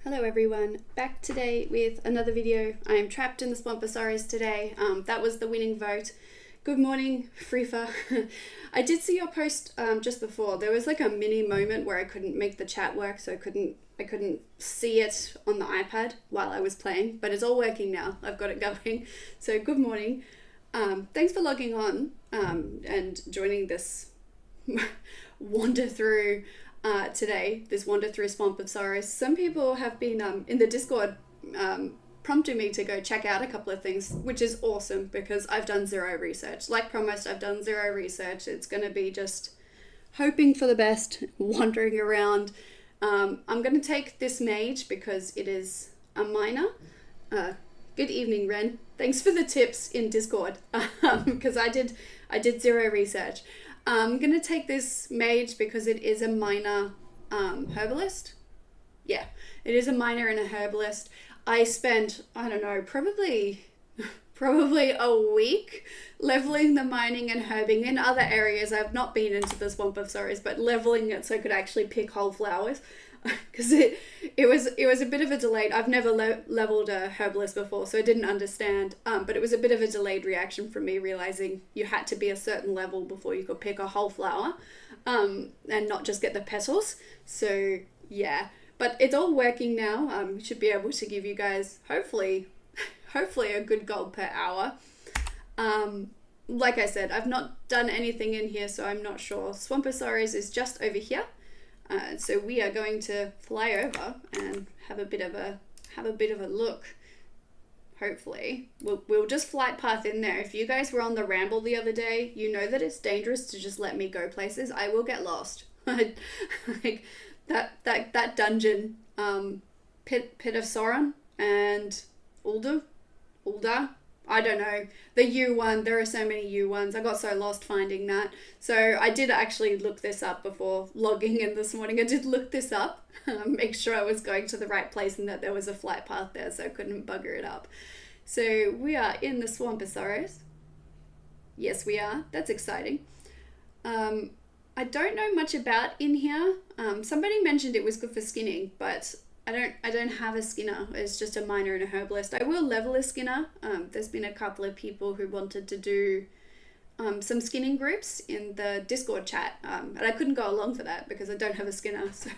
Hello everyone, back today with another video. I am trapped in the Swamposaurus today. That was the winning vote. Good morning, Freefa. I did see your post just before. There was like a mini moment where I couldn't make the chat work, so I couldn't see it on the iPad while I was playing, but it's all working now. I've got it going. So good morning. Thanks for logging on and joining this wander through today, this wander through Swamposaurus. Some people have been in the Discord prompting me to go check out a couple of things, which is awesome because I've done zero research. Like promised, I've done zero research. It's going to be just hoping for the best, wandering around. I'm going to take this mage because it is a miner. Good evening, Ren. Thanks for the tips in Discord because I did zero research. I'm going to take this mage because it is a miner herbalist. Yeah, it is a miner and a herbalist. I spent, I don't know, probably a week leveling the mining and herbing in other areas. I've not been into the Swamposaurus, but leveling it so I could actually pick whole flowers because it was a bit of a delayed. I've never leveled a herbalist before, so I didn't understand. But it was a bit of a delayed reaction from me realizing you had to be a certain level before you could pick a whole flower, and not just get the petals. So yeah, but it's all working now. Should be able to give you guys hopefully a good gold per hour. Like I said, I've not done anything in here, so I'm not sure. Swamposaurus is just over here. So we are going to fly over and have a bit of a look. Hopefully, we'll just flight path in there. If you guys were on the ramble the other day, you know that it's dangerous to just let me go places. I will get lost. Like that dungeon, pit of Sauron and Ulda. I don't know, the U one. There are so many U ones. I got so lost finding that. So I did actually look this up before logging in this morning. I did look this up, make sure I was going to the right place and that there was a flight path there, so I couldn't bugger it up. So we are in the Swamposaurus. Yes, we are. That's exciting. I don't know much about in here. Somebody mentioned it was good for skinning, but I don't have a skinner. It's just a miner and a herbalist. I will level a skinner. There's been a couple of people who wanted to do some skinning groups in the Discord chat, and I couldn't go along for that because I don't have a skinner. So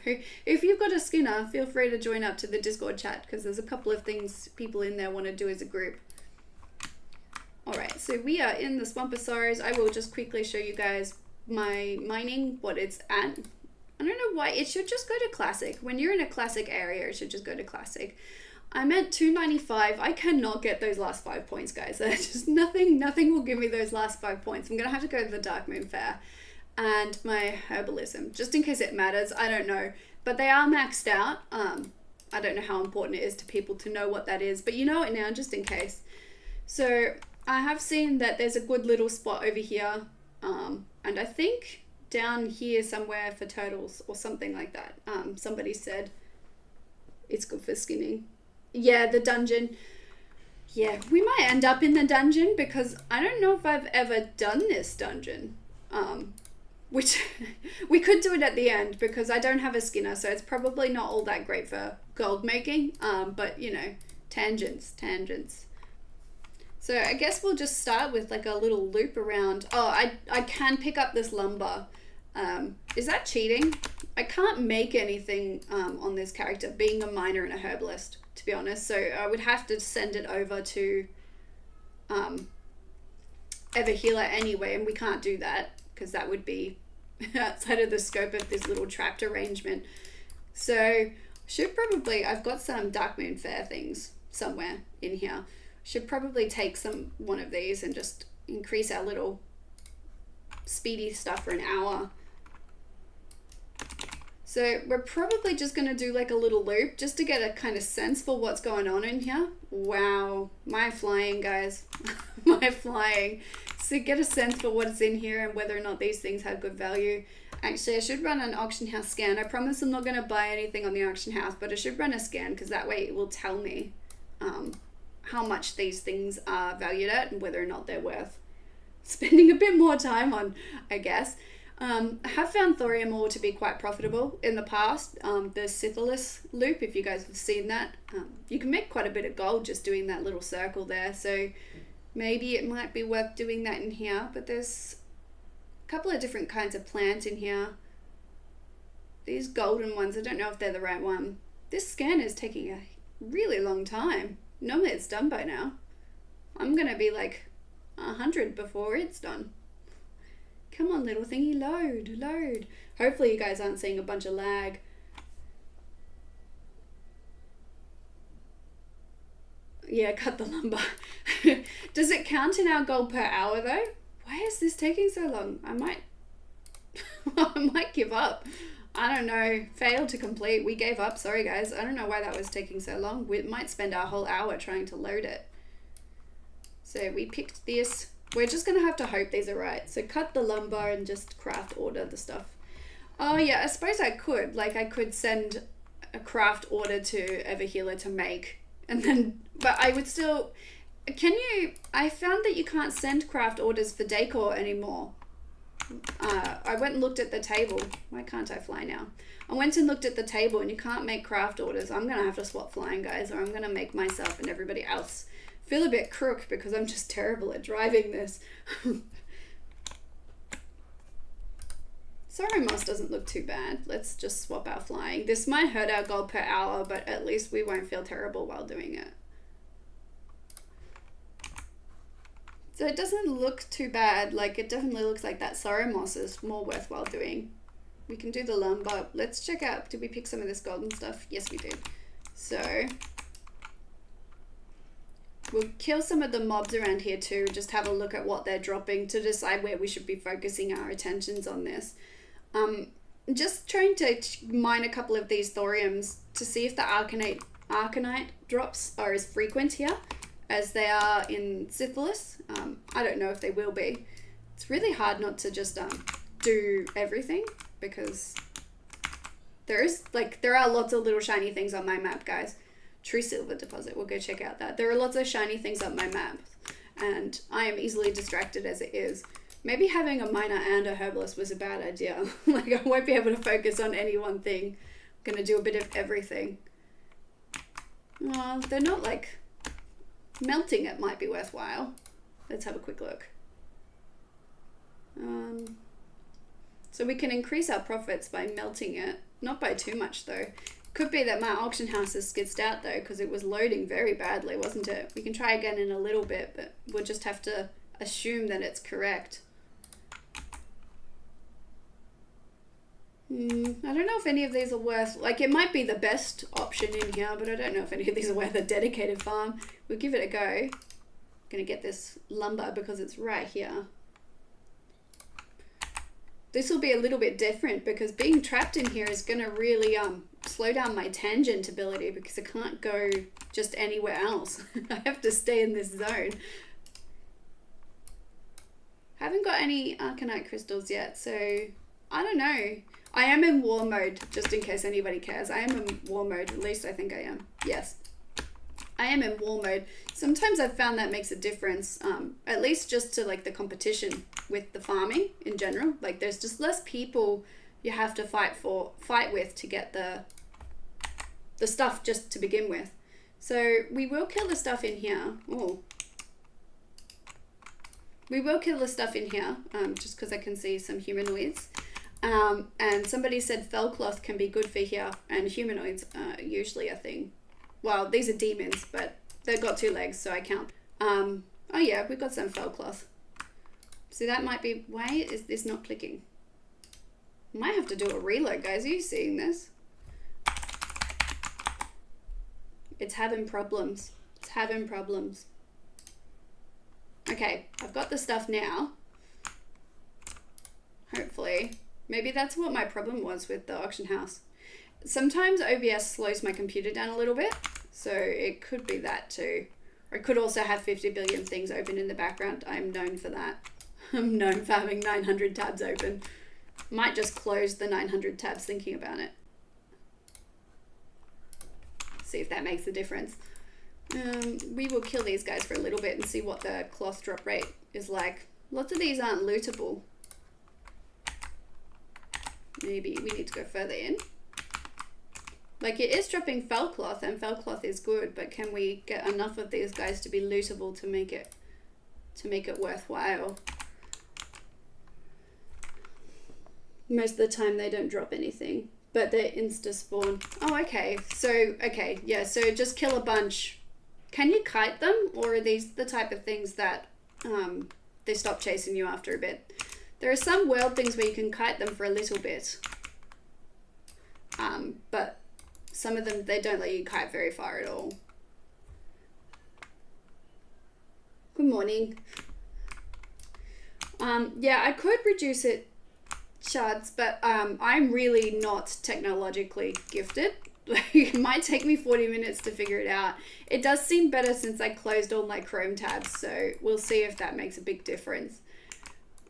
if you've got a skinner, feel free to join up to the Discord chat because there's a couple of things people in there want to do as a group. Alright, so we are in the Swamposaurus. I will just quickly show you guys my mining, what it's at. I don't know why, it should just go to classic. When you're in a classic area, it should just go to classic. I'm at 295. I cannot get those last 5 points, guys. Just nothing will give me those last 5 points. I'm gonna have to go to the Dark Moon Fair and my herbalism, just in case it matters. I don't know, but they are maxed out. I don't know how important it is to people to know what that is, but you know it now, just in case. So I have seen that there's a good little spot over here, and I think down here somewhere for turtles or something like that. Somebody said it's good for skinning. Yeah, the dungeon. Yeah, we might end up in the dungeon because I don't know if I've ever done this dungeon. Which we could do it at the end because I don't have a skinner, so it's probably not all that great for gold making. But you know, tangents. So I guess we'll just start with like a little loop around. Oh, I can pick up this lumber. Is that cheating? I can't make anything on this character, being a miner and a herbalist, to be honest. So I would have to send it over to Everhealer anyway, and we can't do that because that would be outside of the scope of this little trapped arrangement. So I've got some Dark Moon Fair things somewhere in here. Should probably take one of these and just increase our little speedy stuff for an hour. So we're probably just going to do like a little loop just to get a kind of sense for what's going on in here. Wow, my flying, guys. My flying. So get a sense for what's in here and whether or not these things have good value. Actually, I should run an auction house scan. I promise I'm not going to buy anything on the auction house, but I should run a scan because that way it will tell me how much these things are valued at and whether or not they're worth spending a bit more time on, I guess. I have found thorium ore to be quite profitable in the past. The Sithilus loop, if you guys have seen that, you can make quite a bit of gold just doing that little circle there. So maybe it might be worth doing that in here. But there's a couple of different kinds of plants in here. These golden ones, I don't know if they're the right one. This scan is taking a really long time. Normally it's done by now. I'm gonna be like 100 before it's done. Come on, little thingy, load. Hopefully you guys aren't seeing a bunch of lag. Yeah, cut the lumber. Does it count in our gold per hour though? Why is this taking so long? I might give up. I don't know. Failed to complete. We gave up. Sorry guys. I don't know why that was taking so long. We might spend our whole hour trying to load it. So we picked this. We're just going to have to hope these are right. So cut the lumber and just craft order the stuff. Oh yeah, I suppose I could. Like I could send a craft order to Everhealer to make. And then, but I would still, I found that you can't send craft orders for decor anymore. I went and looked at the table. Why can't I fly now? I went and looked at the table and you can't make craft orders. I'm going to have to swap flying, guys, or I'm going to make myself and everybody else feel a bit crook because I'm just terrible at driving this. Sorrowmoss doesn't look too bad. Let's just swap our flying. This might hurt our gold per hour, but at least we won't feel terrible while doing it. So it doesn't look too bad. Like it definitely looks like that Sorrowmoss is more worthwhile doing. We can do the lumber. Let's check out. Did we pick some of this golden stuff? Yes, we did. So we'll kill some of the mobs around here too. Just have a look at what they're dropping to decide where we should be focusing our attentions on this. Just trying to mine a couple of these thoriums to see if the arcanite drops are as frequent here as they are in Sithilus. I don't know if they will be. It's really hard not to just do everything because there are lots of little shiny things on my map, guys. True silver deposit, we'll go check out that. There are lots of shiny things on my map and I am easily distracted as it is. Maybe having a miner and a herbalist was a bad idea. Like I won't be able to focus on any one thing. I'm gonna do a bit of everything. Oh, they're not like melting. It might be worthwhile. Let's have a quick look. So we can increase our profits by melting it. Not by too much though. Could be that my auction house is skitzed out though because it was loading very badly, wasn't it? We can try again in a little bit, but we'll just have to assume that it's correct. I don't know if any of these are worth, like it might be the best option in here, but I don't know if any of these are worth a dedicated farm. We'll give it a go. I'm gonna get this lumber because it's right here. This will be a little bit different because being trapped in here is gonna really slow down my tangent ability because I can't go just anywhere else. I have to stay in this zone. Haven't got any Arcane Crystals yet, so I don't know. I am in war mode, just in case anybody cares. I am in war mode, at least I think I am. Yes, I am in war mode. Sometimes I've found that makes a difference, at least just to like the competition with the farming in general. Like there's just less people you have to fight with to get the stuff just to begin with. So we will kill the stuff in here. Oh. We will kill the stuff in here, just because I can see some humanoids. And somebody said Felcloth can be good for here, and humanoids are usually a thing. Well, these are demons, but they've got 2 legs, so I count. Oh yeah, we've got some Felcloth. So that might be, why is this not clicking? Might have to do a reload, guys. Are you seeing this? It's having problems. It's having problems. Okay, I've got the stuff now. Hopefully. Maybe that's what my problem was with the auction house. Sometimes OBS slows my computer down a little bit, so it could be that too. Or it could also have 50 billion things open in the background. I'm known for that. I'm known for having 900 tabs open. Might just close the 900 tabs thinking about it. See if that makes a difference. We will kill these guys for a little bit and see what the cloth drop rate is like. Lots of these aren't lootable. maybe we need to go further in. Like, it is dropping Felcloth, and Felcloth is good, but can we get enough of these guys to be lootable to make it worthwhile? Most of the time they don't drop anything, but they're insta spawn. Oh, okay. So, okay, yeah, so just kill a bunch. Can you kite them, or are these the type of things that they stop chasing you after a bit? There are some world things where you can kite them for a little bit, but some of them, they don't let you kite very far at all. Good morning. Yeah, I could reduce it, Shards, but I'm really not technologically gifted. Like, it might take me 40 minutes to figure it out. It does seem better since I closed all my Chrome tabs, so we'll see if that makes a big difference.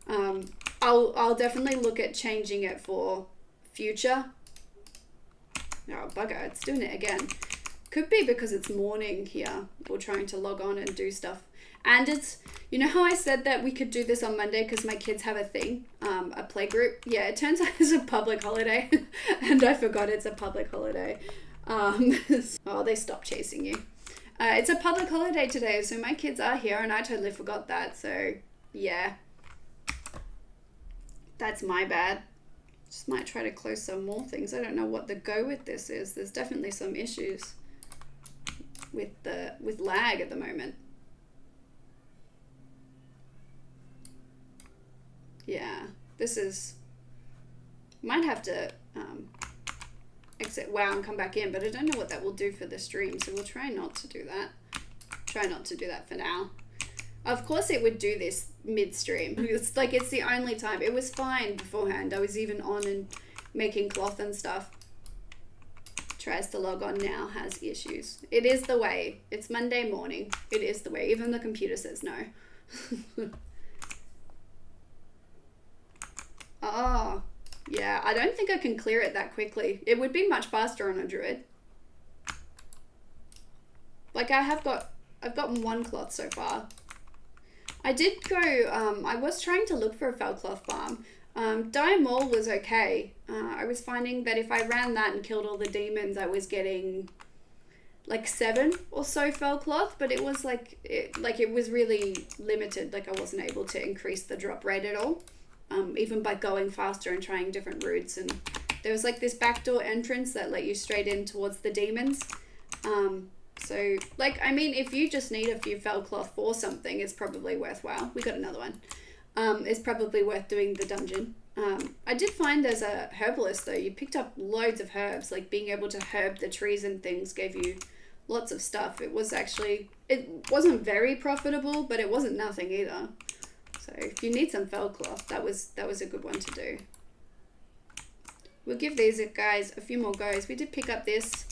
I'll definitely look at changing it for future. Oh, bugger, it's doing it again. Could be because it's morning here, or trying to log on and do stuff. And it's, you know how I said that we could do this on Monday because my kids have a thing, a play group? Yeah, it turns out it's a public holiday, and I forgot it's a public holiday. Oh, they stopped chasing you. It's a public holiday today, so my kids are here, and I totally forgot that, so yeah. That's my bad. Just might try to close some more things. I don't know what the go with this is. There's definitely some issues with lag at the moment. Yeah, this is, might have to exit WoW and come back in, but I don't know what that will do for the stream, so we'll try not to do that. Try not to do that for now. Of course it would do this mid-stream. It's like, it's the only time. It was fine beforehand. I was even on and making cloth and stuff. Tries to log on now, has issues. It is the way. It's Monday morning. It is the way. Even the computer says no. Oh, yeah. I don't think I can clear it that quickly. It would be much faster on a druid. Like, I've gotten one cloth so far. I did go, I was trying to look for a Felcloth farm. Diamol was okay. I was finding that if I ran that and killed all the demons, I was getting like 7 or so Felcloth, but it was like, it was really limited. Like, I wasn't able to increase the drop rate at all, even by going faster and trying different routes. And there was like this backdoor entrance that let you straight in towards the demons. So, like, I mean, if you just need a few Felcloth for something, it's probably worthwhile. We got another one. It's probably worth doing the dungeon. I did find there's a herbalist, though. You picked up loads of herbs. Like, being able to herb the trees and things gave you lots of stuff. It was actually, it wasn't very profitable, but it wasn't nothing either. So, if you need some Felcloth, that was a good one to do. We'll give these guys a few more goes. We did pick up this.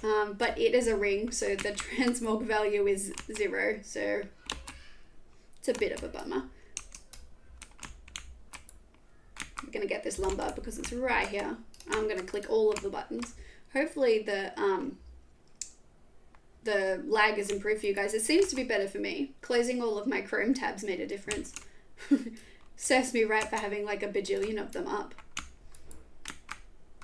But it is a ring, so the transmog value is 0, so it's a bit of a bummer. We're going to get this lumber because it's right here. I'm going to click all of the buttons. Hopefully the lag is improved for you guys. It seems to be better for me. Closing all of my Chrome tabs made a difference. Serves me right for having like a bajillion of them up.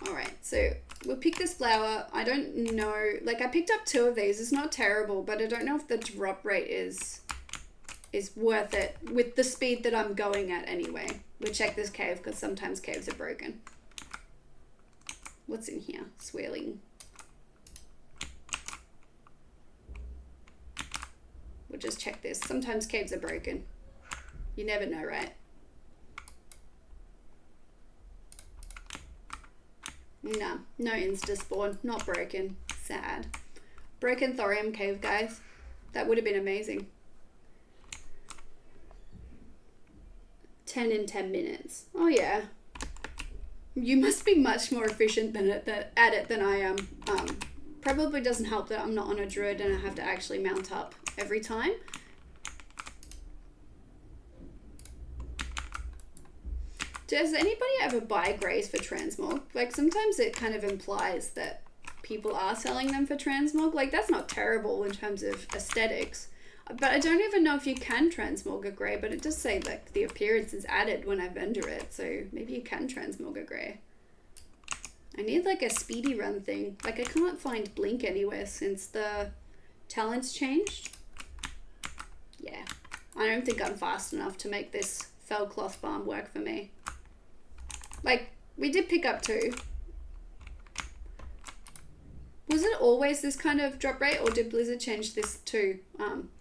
Alright, so we'll pick this flower. I don't know, like I picked up 2 of these. It's not terrible, but I don't know if the drop rate is worth it with the speed that I'm going at anyway. We'll check this cave because sometimes caves are broken. What's in here? Swirling. We'll just check this. Sometimes caves are broken. You never know, right? No, no insta spawn, not broken. Sad. Broken thorium cave, guys. That would have been amazing. 10 in 10 minutes. Oh yeah. You must be much more efficient at it than I am. Probably doesn't help that I'm not on a druid and I have to actually mount up every time. Does anybody ever buy greys for transmog? Like, sometimes it kind of implies that people are selling them for transmog. Like, that's not terrible in terms of aesthetics. But I don't even know if you can transmog a grey, but it does say like the appearance is added when I vendor it, so maybe you can transmog a grey. I need like a speedy run thing. Like I can't find blink anywhere since the talents changed. Yeah, I don't think I'm fast enough to make this Felcloth farm work for me. Like, we did pick up 2. Was it always this kind of drop rate, or did Blizzard change this too?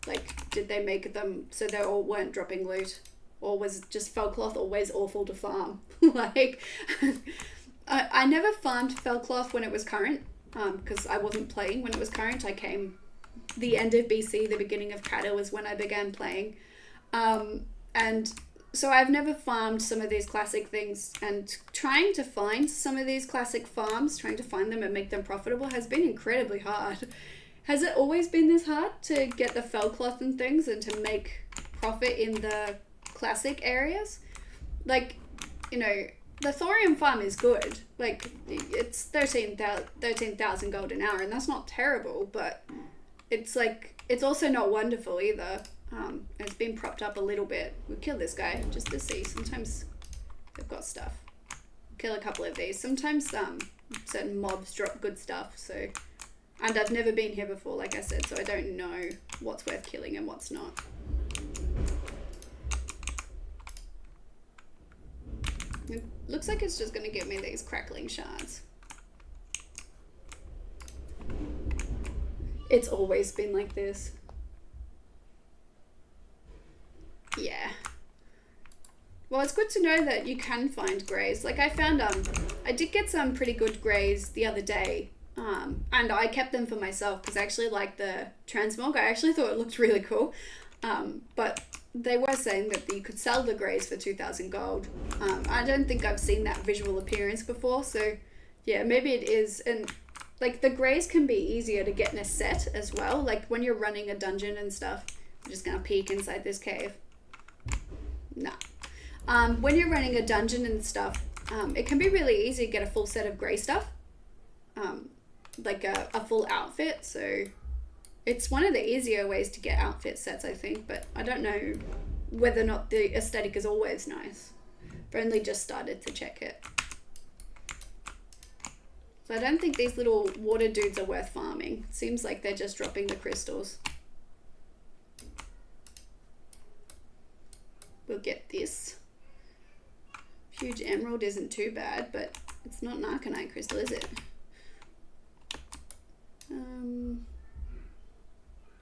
Like, did they make them so they all weren't dropping loot? Or was just Felcloth always awful to farm? Like, I never farmed Felcloth when it was current, because I wasn't playing when it was current. I came the end of BC, the beginning of Kata was when I began playing. And so I've never farmed some of these classic things, and trying to find some of these classic farms, trying to find them and make them profitable has been incredibly hard. Has it always been this hard to get the Felcloth and things and to make profit in the classic areas? Like, you know, the Thorium farm is good. Like, it's 13,000 gold an hour, and that's not terrible, but it's like, it's also not wonderful either. It's been propped up a little bit. We'll kill this guy just to see. Sometimes they've got stuff. Kill a couple of these. Sometimes certain mobs drop good stuff. So, and I've never been here before, like I said, so I don't know what's worth killing and what's not. It looks like it's just going to give me these crackling shards. It's always been like this. Yeah. Well, it's good to know that you can find greys. Like I found, I did get some pretty good greys the other day. And I kept them for myself because I actually liked the transmog. I actually thought it looked really cool. But they were saying that you could sell the greys for 2,000 gold. I don't think I've seen that visual appearance before. So yeah, maybe it is. And like the greys can be easier to get in a set as well. Like when you're running a dungeon and stuff. I'm just going to peek inside this cave. Nah. When you're running a dungeon and stuff, it can be really easy to get a full set of grey stuff. Like a full outfit. So it's one of the easier ways to get outfit sets, I think. But I don't know whether or not the aesthetic is always nice. I've only just started to check it. So I don't think these little water dudes are worth farming. It seems like they're just dropping the crystals. We'll get this. Huge emerald isn't too bad, but it's not an Arcane Crystal, is it?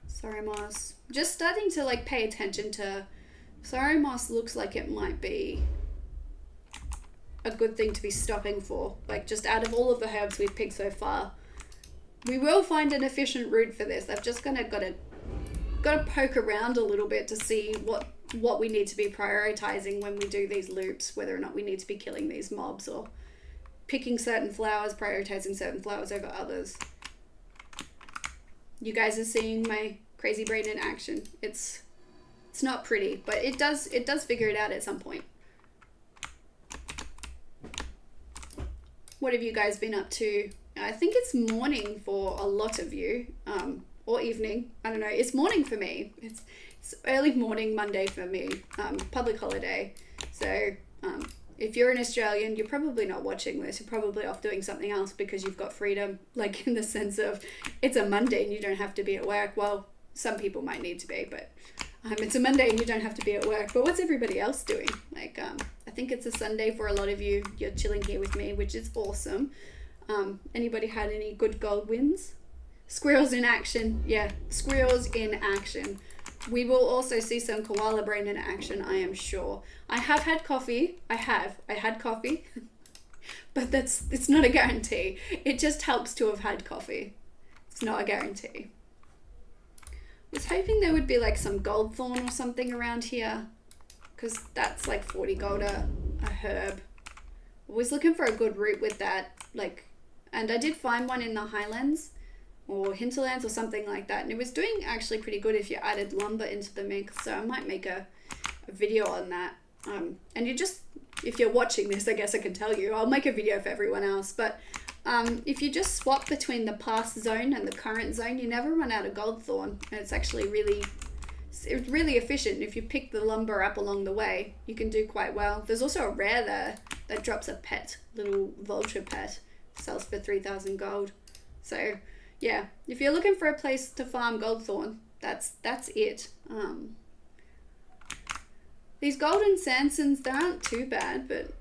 Sorrowmoss. Just starting to like pay attention to Sorrowmoss. Looks like it might be a good thing to be stopping for. Like just out of all of the herbs we've picked so far, we will find an efficient route for this. I've just got to poke around a little bit to see what we need to be prioritizing when we do these loops, whether or not we need to be killing these mobs or picking certain flowers, prioritizing certain flowers over others. You guys are seeing my crazy brain in action. It's not pretty, but it does figure it out at some point. What have you guys been up to? I think it's morning for a lot of you, or evening. I don't know. It's morning for me. It's early morning Monday for me, public holiday. So if you're an Australian, you're probably not watching this. You're probably off doing something else because you've got freedom, like in the sense of it's a Monday and you don't have to be at work. Well, some people might need to be, but it's a Monday and you don't have to be at work. But what's everybody else doing? Like, I think it's a Sunday for a lot of you. You're chilling here with me, which is awesome. Anybody had any good gold wins? Squirrels in action. Yeah, squirrels in action. We will also see some koala brain in action, I am sure. I have had coffee. I had coffee. But it's not a guarantee. It just helps to have had coffee. It's not a guarantee. I was hoping there would be like some gold thorn or something around here. Because that's like 40 gold a herb. I was looking for a good route with that. And I did find one in the Highlands. Or hinterlands or something like that, and it was doing actually pretty good if you added lumber into the mix, so I might make a video on that. And you just, if you're watching this, I guess I can tell you, I'll make a video for everyone else, but if you just swap between the past zone and the current zone, you never run out of gold thorn, and it's actually really, it's really efficient. If you pick the lumber up along the way, you can do quite well. There's also a rare there that drops a pet, little vulture pet, sells for 3,000 gold. So yeah, if you're looking for a place to farm goldthorn, that's it. These golden Sansons, they aren't too bad, but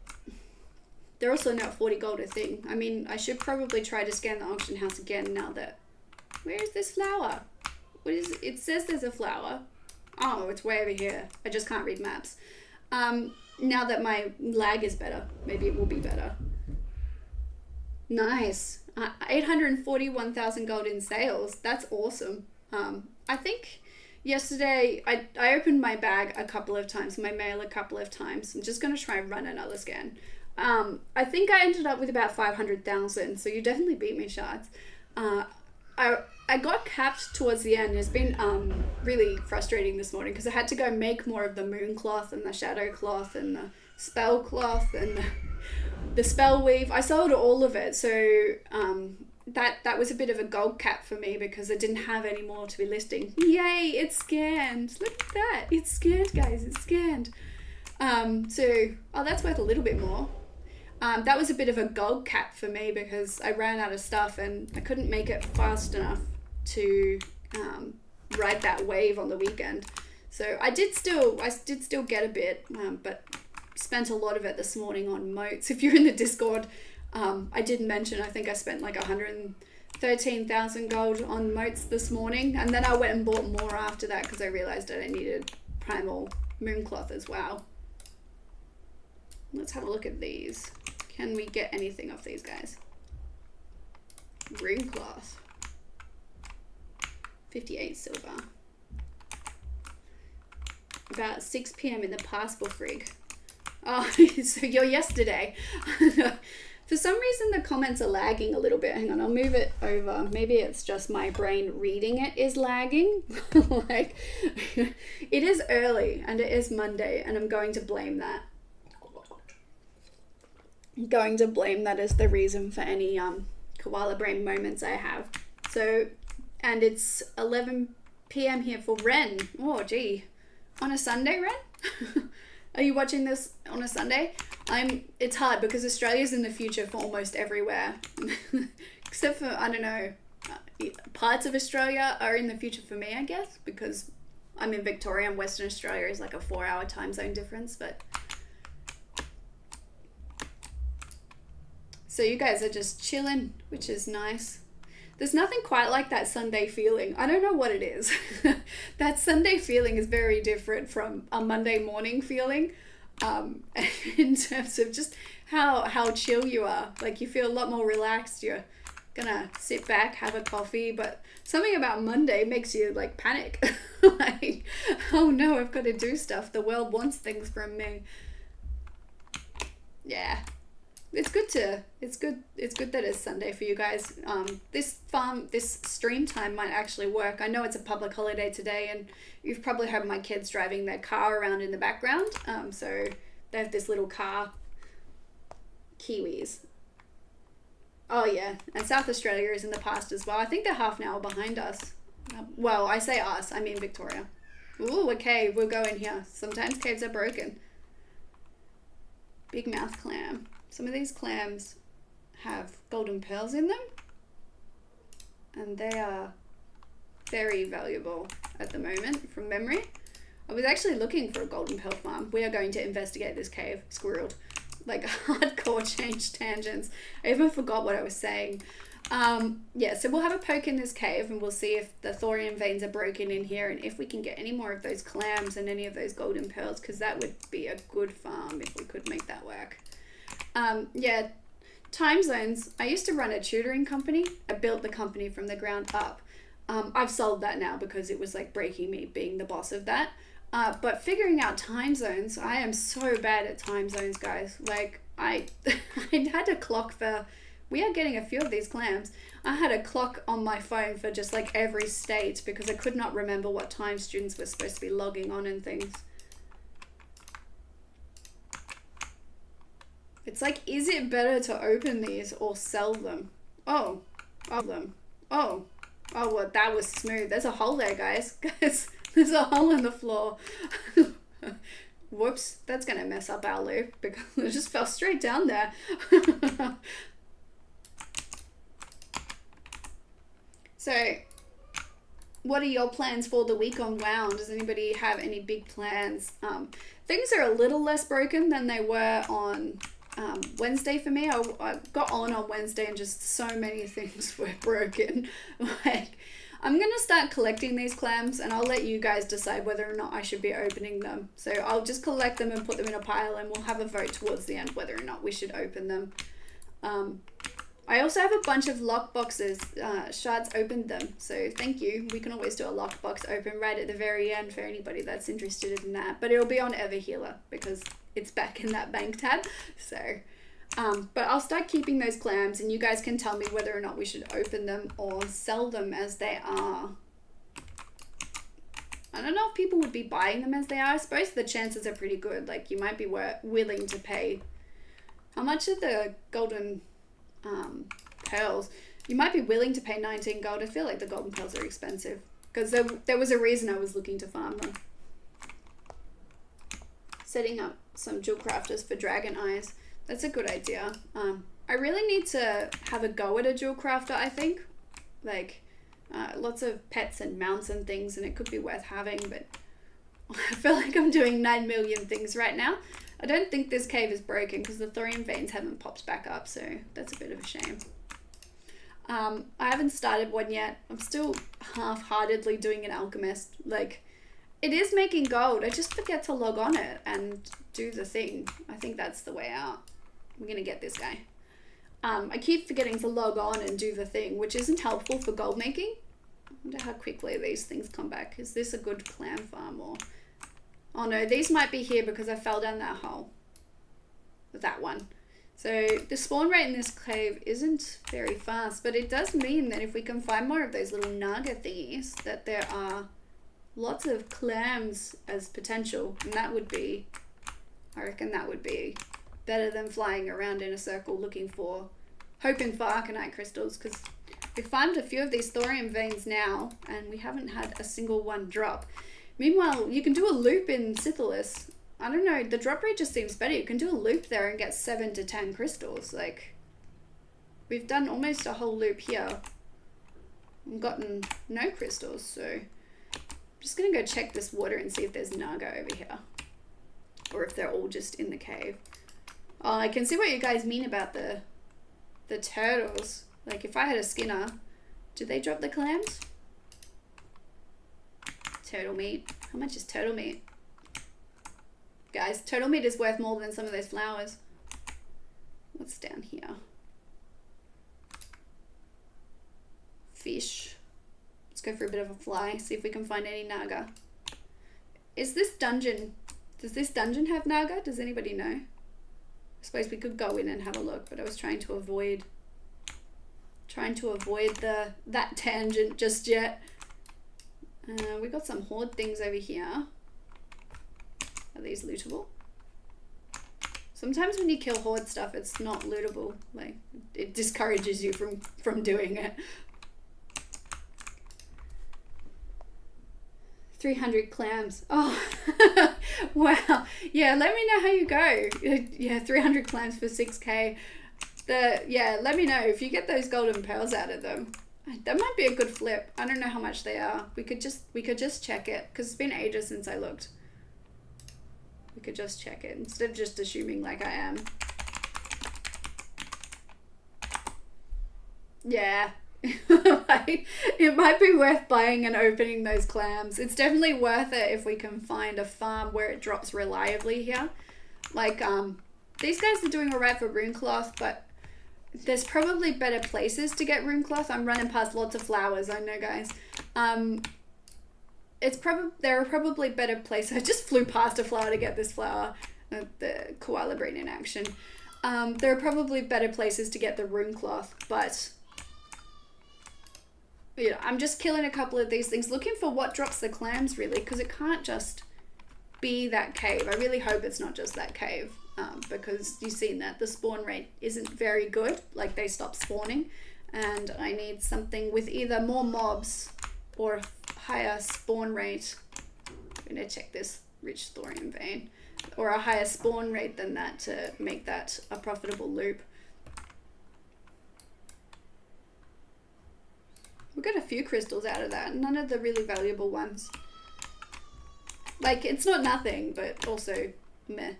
they're also not 40 gold a thing. I mean, I should probably try to scan the auction house again now that... Where is this flower? What is it? It says there's a flower. Oh, it's way over here. I just can't read maps. Now that my lag is better, maybe it will be better. Nice. 841,000 gold in sales. That's awesome. I think... Yesterday, I opened my bag a couple of times, my mail a couple of times. I'm just going to try and run another scan. I think I ended up with about 500,000, so you definitely beat me, Shards. I got capped towards the end. It's been really frustrating this morning because I had to go make more of the moon cloth and the shadow cloth and the spell cloth and the spell weave. I sold all of it, so... That was a bit of a gold cap for me because I didn't have any more to be listing. Yay, it's scanned. Look at that. It's scanned, guys. It's scanned. That's worth a little bit more. That was a bit of a gold cap for me because I ran out of stuff and I couldn't make it fast enough to ride that wave on the weekend. So I did still get a bit, but spent a lot of it this morning on moats. If you're in the Discord, I did mention, I think I spent like 113,000 gold on moats this morning, and then I went and bought more after that because I realized that I needed primal mooncloth as well. Let's have a look at these. Can we get anything off these guys? Mooncloth. 58 silver. About 6 PM in the Passport Frig. Oh, so you're yesterday. For some reason, the comments are lagging a little bit. Hang on, I'll move it over. Maybe it's just my brain reading it is lagging. Like, it is early and it is Monday, and I'm going to blame that. I'm going to blame that as the reason for any koala brain moments I have. So, and it's 11 PM here for Ren. Oh, gee. On a Sunday, Ren? Are you watching this on a Sunday? It's hard because Australia's in the future for almost everywhere. Except for, I don't know, parts of Australia are in the future for me, I guess, because I'm in Victoria and Western Australia is like a 4-hour time zone difference, but... So you guys are just chilling, which is nice. There's nothing quite like that Sunday feeling. I don't know what it is. That Sunday feeling is very different from a Monday morning feeling. In terms of just how chill you are. Like, you feel a lot more relaxed. You're gonna sit back, have a coffee, but something about Monday makes you like panic. Like, oh no, I've got to do stuff. The world wants things from me. Yeah. It's good that it's Sunday for you guys. This stream time might actually work. I know it's a public holiday today, and you've probably heard my kids driving their car around in the background. So they have this little car. Kiwis. Oh yeah, and South Australia is in the past as well. I think they're half an hour behind us. Well, I say us, I mean Victoria. Ooh, a cave. We'll go in here. Sometimes caves are broken. Big-Mouth Clam. Some of these clams have golden pearls in them, and they are very valuable at the moment from memory. I was actually looking for a golden pearl farm. We are going to investigate this cave. Squirreled. Like, hardcore change tangents. I even forgot what I was saying. Yeah, so we'll have a poke in this cave and we'll see if the thorium veins are broken in here and if we can get any more of those clams and any of those golden pearls, because that would be a good farm if we could make that work. Yeah, time zones. I used to run a tutoring company. I built the company from the ground up. I've sold that now because it was like breaking me being the boss of that. But figuring out time zones, I am so bad at time zones, guys. Like, I had a clock for, we are getting a few of these clams. I had a clock on my phone for just like every state because I could not remember what time students were supposed to be logging on and things. It's like, is it better to open these or sell them? Oh, well, that was smooth. There's a hole there, guys. Guys, There's a hole in the floor. Whoops, that's gonna mess up our loop because it just fell straight down there. So, what are your plans for the week on WoW? Does anybody have any big plans? Things are a little less broken than they were on Wednesday for me. I got on Wednesday and just so many things were broken. Like, I'm going to start collecting these clams and I'll let you guys decide whether or not I should be opening them. So I'll just collect them and put them in a pile and we'll have a vote towards the end whether or not we should open them. I also have a bunch of lockboxes. Shards opened them, so thank you. We can always do a lockbox open right at the very end for anybody that's interested in that. But it'll be on Everhealer because it's back in that bank tab. So, but I'll start keeping those clams and you guys can tell me whether or not we should open them or sell them as they are. I don't know if people would be buying them as they are. I suppose the chances are pretty good. Like, you might be willing to pay... How much are the golden... pearls? You might be willing to pay 19 gold. I feel like the golden pearls are expensive because there was a reason I was looking to farm them. Setting up some jewel crafters for dragon eyes. That's a good idea. I really need to have a go at a jewel crafter, I think. Like, lots of pets and mounts and things, and it could be worth having, but I feel like I'm doing 9 million things right now. I don't think this cave is broken because the thorium veins haven't popped back up, so that's a bit of a shame. I haven't started one yet. I'm still half-heartedly doing an alchemist. Like, it is making gold. I just forget to log on it and do the thing. I think that's the way out. We're gonna get this guy. I keep forgetting to log on and do the thing, which isn't helpful for gold making. I wonder how quickly these things come back. Is this a good clam farm or... Oh no, these might be here because I fell down that hole. That one. So the spawn rate in this cave isn't very fast, but it does mean that if we can find more of those little naga thingies, that there are lots of clams as potential, and that would be, I reckon that would be better than flying around in a circle hoping for Arcane Crystals, because we farmed a few of these thorium veins now, and we haven't had a single one drop. Meanwhile, you can do a loop in Syphilis. I don't know, the drop rate just seems better. You can do a loop there and get 7 to 10 crystals. Like, we've done almost a whole loop here and gotten no crystals, so I'm just gonna go check this water and see if there's naga over here. Or if they're all just in the cave. Oh, I can see what you guys mean about the turtles. Like, if I had a Skinner, do they drop the clams? Turtle meat. How much is turtle meat? Guys, turtle meat is worth more than some of those flowers. What's down here? Fish. Let's go for a bit of a fly, see if we can find any naga. Is this dungeon... Does this dungeon have naga? Does anybody know? I suppose we could go in and have a look, but I was trying to avoid that tangent just yet. We got some horde things over here. Are these lootable? Sometimes when you kill horde stuff, it's not lootable. Like, it discourages you from doing it. 300 clams. Oh, wow. Yeah, let me know how you go. Yeah, 300 clams for 6k. Yeah, let me know if you get those golden pearls out of them. That might be a good flip. I don't know how much they are. We could just check it because it's been ages since I looked. We could just check it instead of just assuming like I am. Yeah. It might be worth buying and opening those clams. It's definitely worth it if we can find a farm where it drops reliably here. Like, these guys are doing alright for runecloth, but there's probably better places to get runecloth. I'm running past lots of flowers, I know, guys. There are probably better places. I just flew past a flower to get this flower. The koala brain in action. There are probably better places to get the runecloth, but yeah, I'm just killing a couple of these things, looking for what drops the clams, really, because it can't just be that cave. I really hope it's not just that cave. Because you've seen that the spawn rate isn't very good, like they stop spawning, and I need something with either more mobs or a higher spawn rate I'm gonna check this rich thorium vein, or a higher spawn rate than that to make that a profitable loop. We got a few crystals out of that, none of the really valuable ones. Like, it's not nothing, but also meh.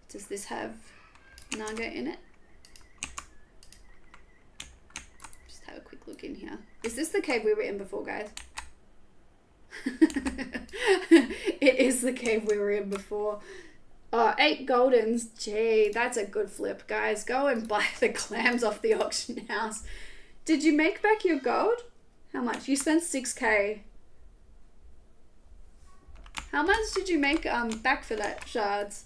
Does this have Naga in it? Just have a quick look in here. Is this the cave we were in before, guys? It is the cave we were in before. Oh, 8 goldens. Gee, that's a good flip, guys. Go and buy the clams off the auction house. Did you make back your gold? How much? You spent 6k. How much did you make back for that, shards?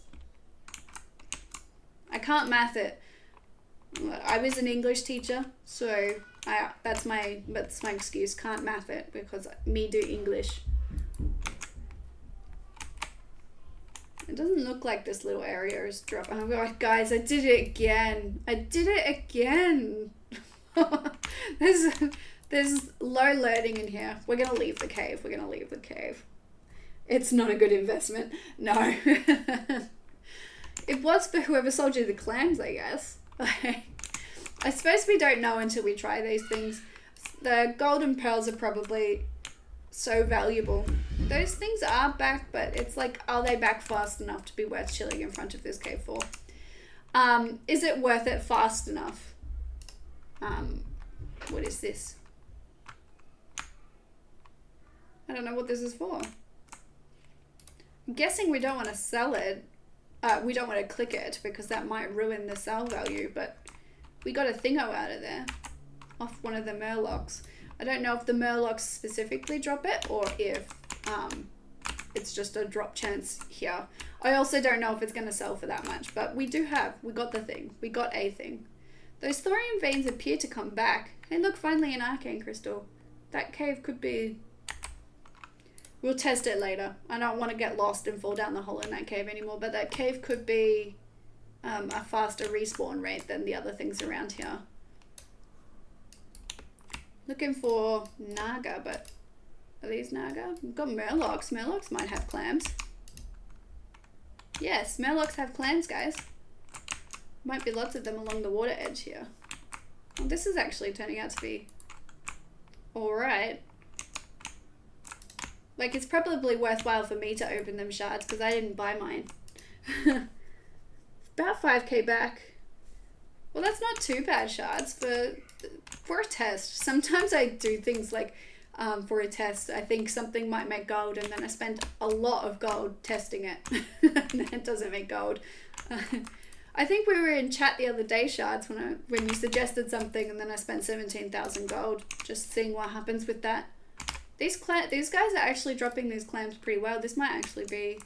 I can't math it. I was an English teacher, so that's my excuse. Can't math it because me do English. It doesn't look like this little area is dropping. Oh God, guys, I did it again. I did it again. There's low learning in here. We're gonna leave the cave. We're gonna leave the cave. It's not a good investment. No. It was for whoever sold you the clams, I guess. I suppose we don't know until we try these things. The golden pearls are probably so valuable. Those things are back, but it's like, are they back fast enough to be worth chilling in front of this cave for? Is it worth it fast enough? What is this? I don't know what this is for. I'm guessing we don't want to sell it. We don't want to click it because that might ruin the sell value, but we got a thingo out of there off one of the Murlocs. I don't know if the Murlocs specifically drop it or if it's just a drop chance here. I also don't know if it's going to sell for that much, but we got the thing. We got a thing. Those thorium veins appear to come back. Hey look, finally an arcane crystal. That cave could be... We'll test it later. I don't want to get lost and fall down the hole in that cave anymore, but that cave could be a faster respawn rate than the other things around here. Looking for Naga, but are these Naga? We've got Murlocs. Murlocs might have clams. Yes, Murlocs have clams, guys. Might be lots of them along the water edge here. Well, this is actually turning out to be alright. Like, it's probably worthwhile for me to open them shards because I didn't buy mine. About 5k back. Well, that's not too bad shards for a test. Sometimes I do things like for a test. I think something might make gold and then I spend a lot of gold testing it. And then it doesn't make gold. I think we were in chat the other day, shards, when you suggested something and then I spent 17,000 gold just seeing what happens with that. These guys are actually dropping these clams pretty well. This might actually be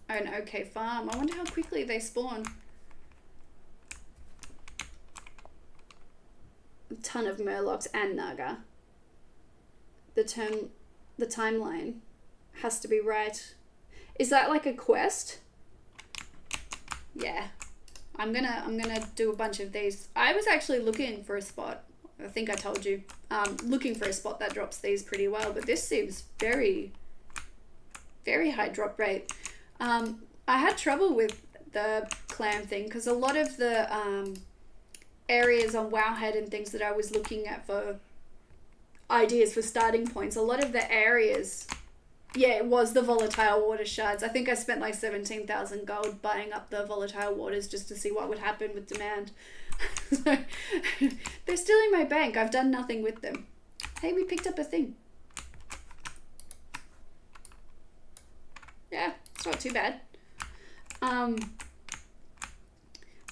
an okay farm. I wonder how quickly they spawn. A ton of Murlocs and Naga. The timeline has to be right. Is that like a quest? Yeah. I'm gonna do a bunch of these. I was actually looking for a spot. I think I told you. Looking for a spot that drops these pretty well, but this seems very, very high drop rate. I had trouble with the clam thing because a lot of the areas on Wowhead and things that I was looking at for ideas for starting points, a lot of the areas, yeah, it was the volatile water shards. I think I spent like 17,000 gold buying up the volatile waters just to see what would happen with demand. So, they're still in my bank. I've done nothing with them. Hey, we picked up a thing. Yeah, it's not too bad.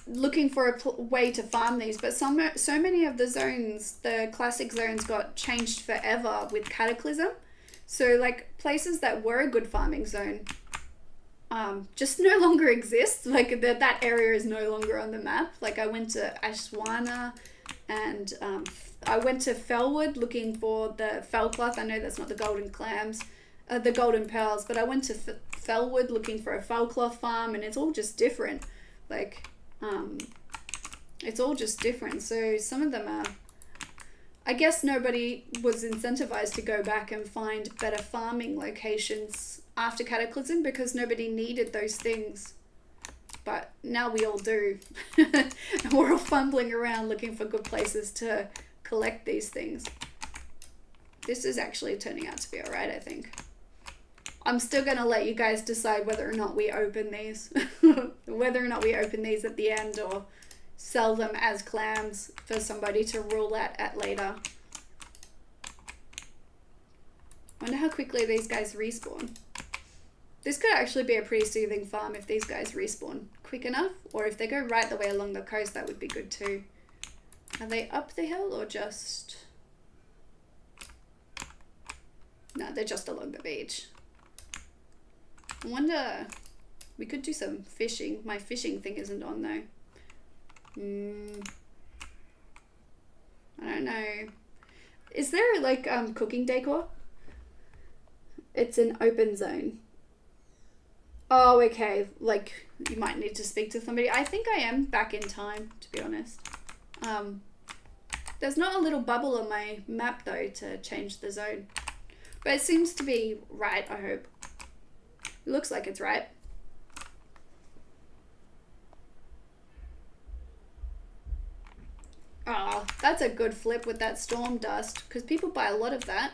Looking for a way to farm these, but so many of the zones, the classic zones, got changed forever with Cataclysm. So like places that were a good farming zone just no longer exist. Like that area is no longer on the map. Like I went to Ashwana and I went to Felwood looking for the Felcloth. I know that's not the golden clams, the golden pearls, but I went to Felwood looking for a Felcloth farm, and it's all just different. Like it's all just different. So some of them are I guess nobody was incentivized to go back and find better farming locations after Cataclysm because nobody needed those things. But now we all do. And we're all fumbling around looking for good places to collect these things. This is actually turning out to be alright, I think. I'm still going to let you guys decide whether or not we open these. Whether or not we open these at the end or sell them as clams for somebody to rule at later. Wonder how quickly these guys respawn. This could actually be a pretty soothing farm if these guys respawn quick enough, or if they go right the way along the coast, that would be good too. Are they up the hill or just... No, they're just along the beach. I wonder... We could do some fishing. My fishing thing isn't on though. I don't know. Is there like cooking decor? It's an open zone. Oh, okay. Like, you might need to speak to somebody. I think I am back in time, to be honest. There's not a little bubble on my map, though, to change the zone. But it seems to be right, I hope. It looks like it's right. Oh, that's a good flip with that storm dust, because people buy a lot of that.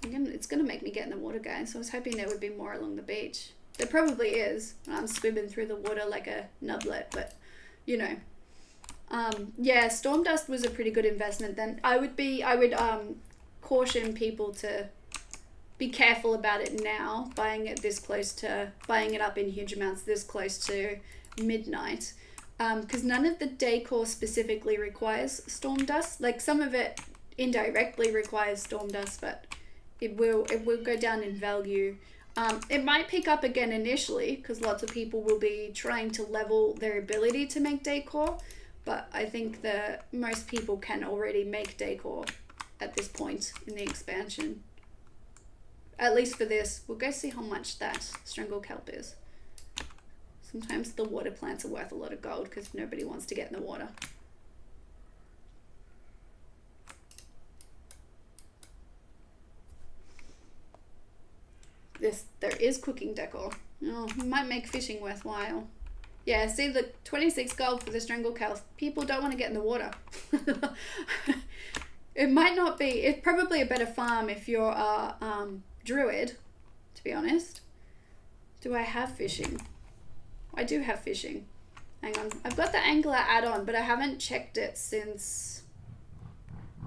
Again, it's going to make me get in the water, guys. So I was hoping there would be more along the beach. There probably is. I'm swimming through the water like a nublet, but you know. Yeah, storm dust was a pretty good investment. Then I would caution people to be careful about it now, buying it up in huge amounts this close to midnight, because none of the decor specifically requires storm dust. Like some of it indirectly requires storm dust, but it will go down in value. It might pick up again initially because lots of people will be trying to level their ability to make decor, but I think that most people can already make decor at this point in the expansion. At least for this. We'll go see how much that Stranglekelp is. Sometimes the water plants are worth a lot of gold because nobody wants to get in the water. There is cooking decor. Oh, it might make fishing worthwhile. Yeah, see the 26 gold for the Stranglekelp. People don't want to get in the water. It might not be. It's probably a better farm if you're a druid, to be honest. Do I have fishing? I do have fishing. Hang on. I've got the angler add-on, but I haven't checked it since...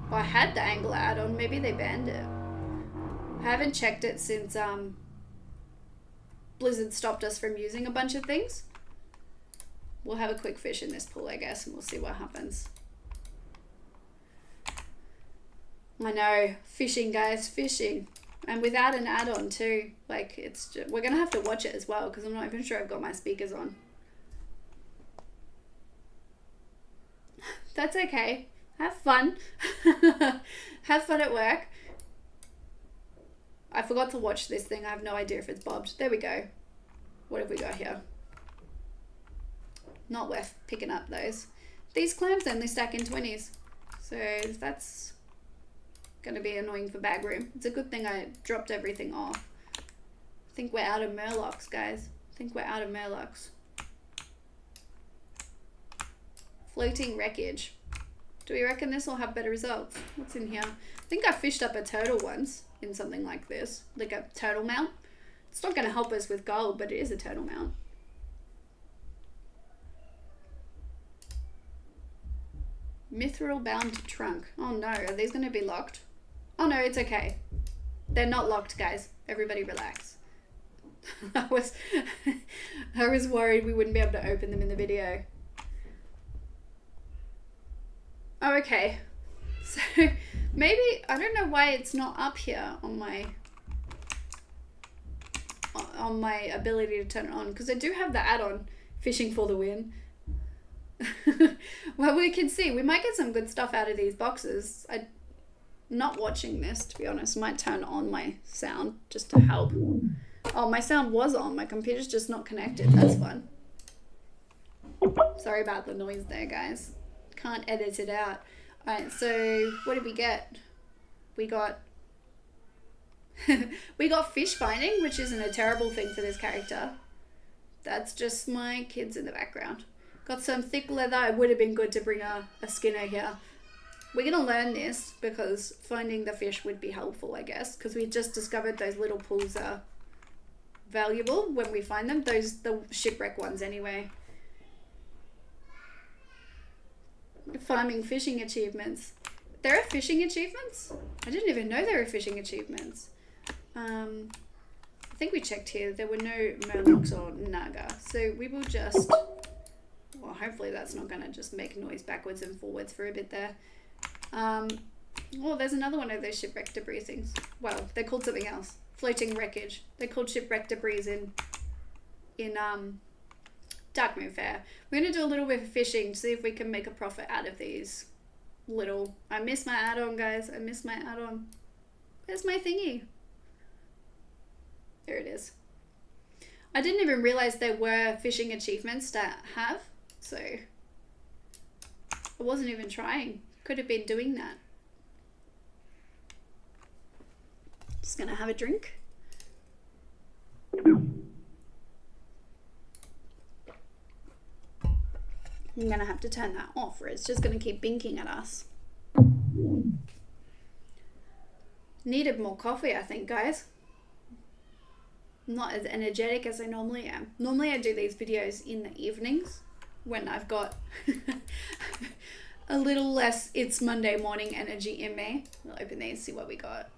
Well, I had the angler add-on. Maybe they banned it. I haven't checked it since Blizzard stopped us from using a bunch of things. We'll have a quick fish in this pool, I guess, and we'll see what happens. I know, fishing, guys, fishing. And without an add-on too. Like, it's just, we're going to have to watch it as well, because I'm not even sure I've got my speakers on. That's okay. Have fun. Have fun at work. I forgot to watch this thing. I have no idea if it's bobbed. There we go. What have we got here? Not worth picking up those. These clams only stack in 20s. So that's going to be annoying for bag room. It's a good thing I dropped everything off. I think we're out of Murlocs, guys. I think we're out of Murlocs. Floating wreckage. Do we reckon this will have better results? What's in here? I think I fished up a turtle once in something like this. Like a turtle mount. It's not going to help us with gold, but it is a turtle mount. Mithril bound trunk. Oh no, are these going to be locked? Oh no, it's okay. They're not locked, guys. Everybody relax. I was worried we wouldn't be able to open them in the video. Oh, okay. So maybe, I don't know why it's not up here on my ability to turn it on, because I do have the add-on Fishing for the Win. Well, we can see we might get some good stuff out of these boxes. I'm not watching this, to be honest. I might turn on my sound just to help. Oh, my sound was on. My computer's just not connected. That's fun. Sorry about the noise there, guys. Can't edit it out. Alright, so what did we get? We got we got fish finding, which isn't a terrible thing for this character. That's just my kids in the background. Got some thick leather. It would have been good to bring a skinner here. We're going to learn this because finding the fish would be helpful, I guess, because we just discovered those little pools are valuable when we find them. The shipwreck ones anyway. Farming fishing achievements. There are fishing achievements? I didn't even know there were fishing achievements. I think we checked here. There were no Murlocs or Naga. So we will just... Well, hopefully that's not going to just make noise backwards and forwards for a bit there. Oh, there's another one of those shipwreck debris things. Well, they're called something else. Floating wreckage. They're called shipwreck debris in Darkmoon Fair. We're going to do a little bit of fishing to see if we can make a profit out of these little... I miss my add-on, guys. I miss my add-on. Where's my thingy? There it is. I didn't even realize there were fishing achievements to have, so I wasn't even trying. Could have been doing that. Just gonna have a drink. I'm gonna have to turn that off or it's just gonna keep binking at us. Needed more coffee, I think, guys. I'm not as energetic as I normally am. Normally I do these videos in the evenings when I've got a little less it's Monday morning energy in me. We'll open these, see what we got.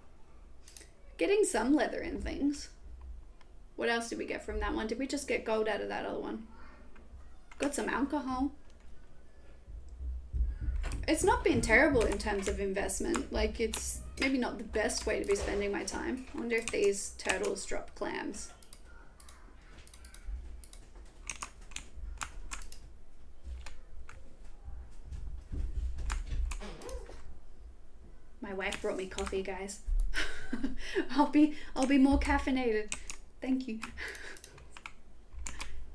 Getting some leather in things. What else did we get from that one? Did we just get gold out of that other one? Got some alcohol. It's not been terrible in terms of investment. Like, it's maybe not the best way to be spending my time. I wonder if these turtles drop clams. My wife brought me coffee, guys. I'll be more caffeinated. Thank you.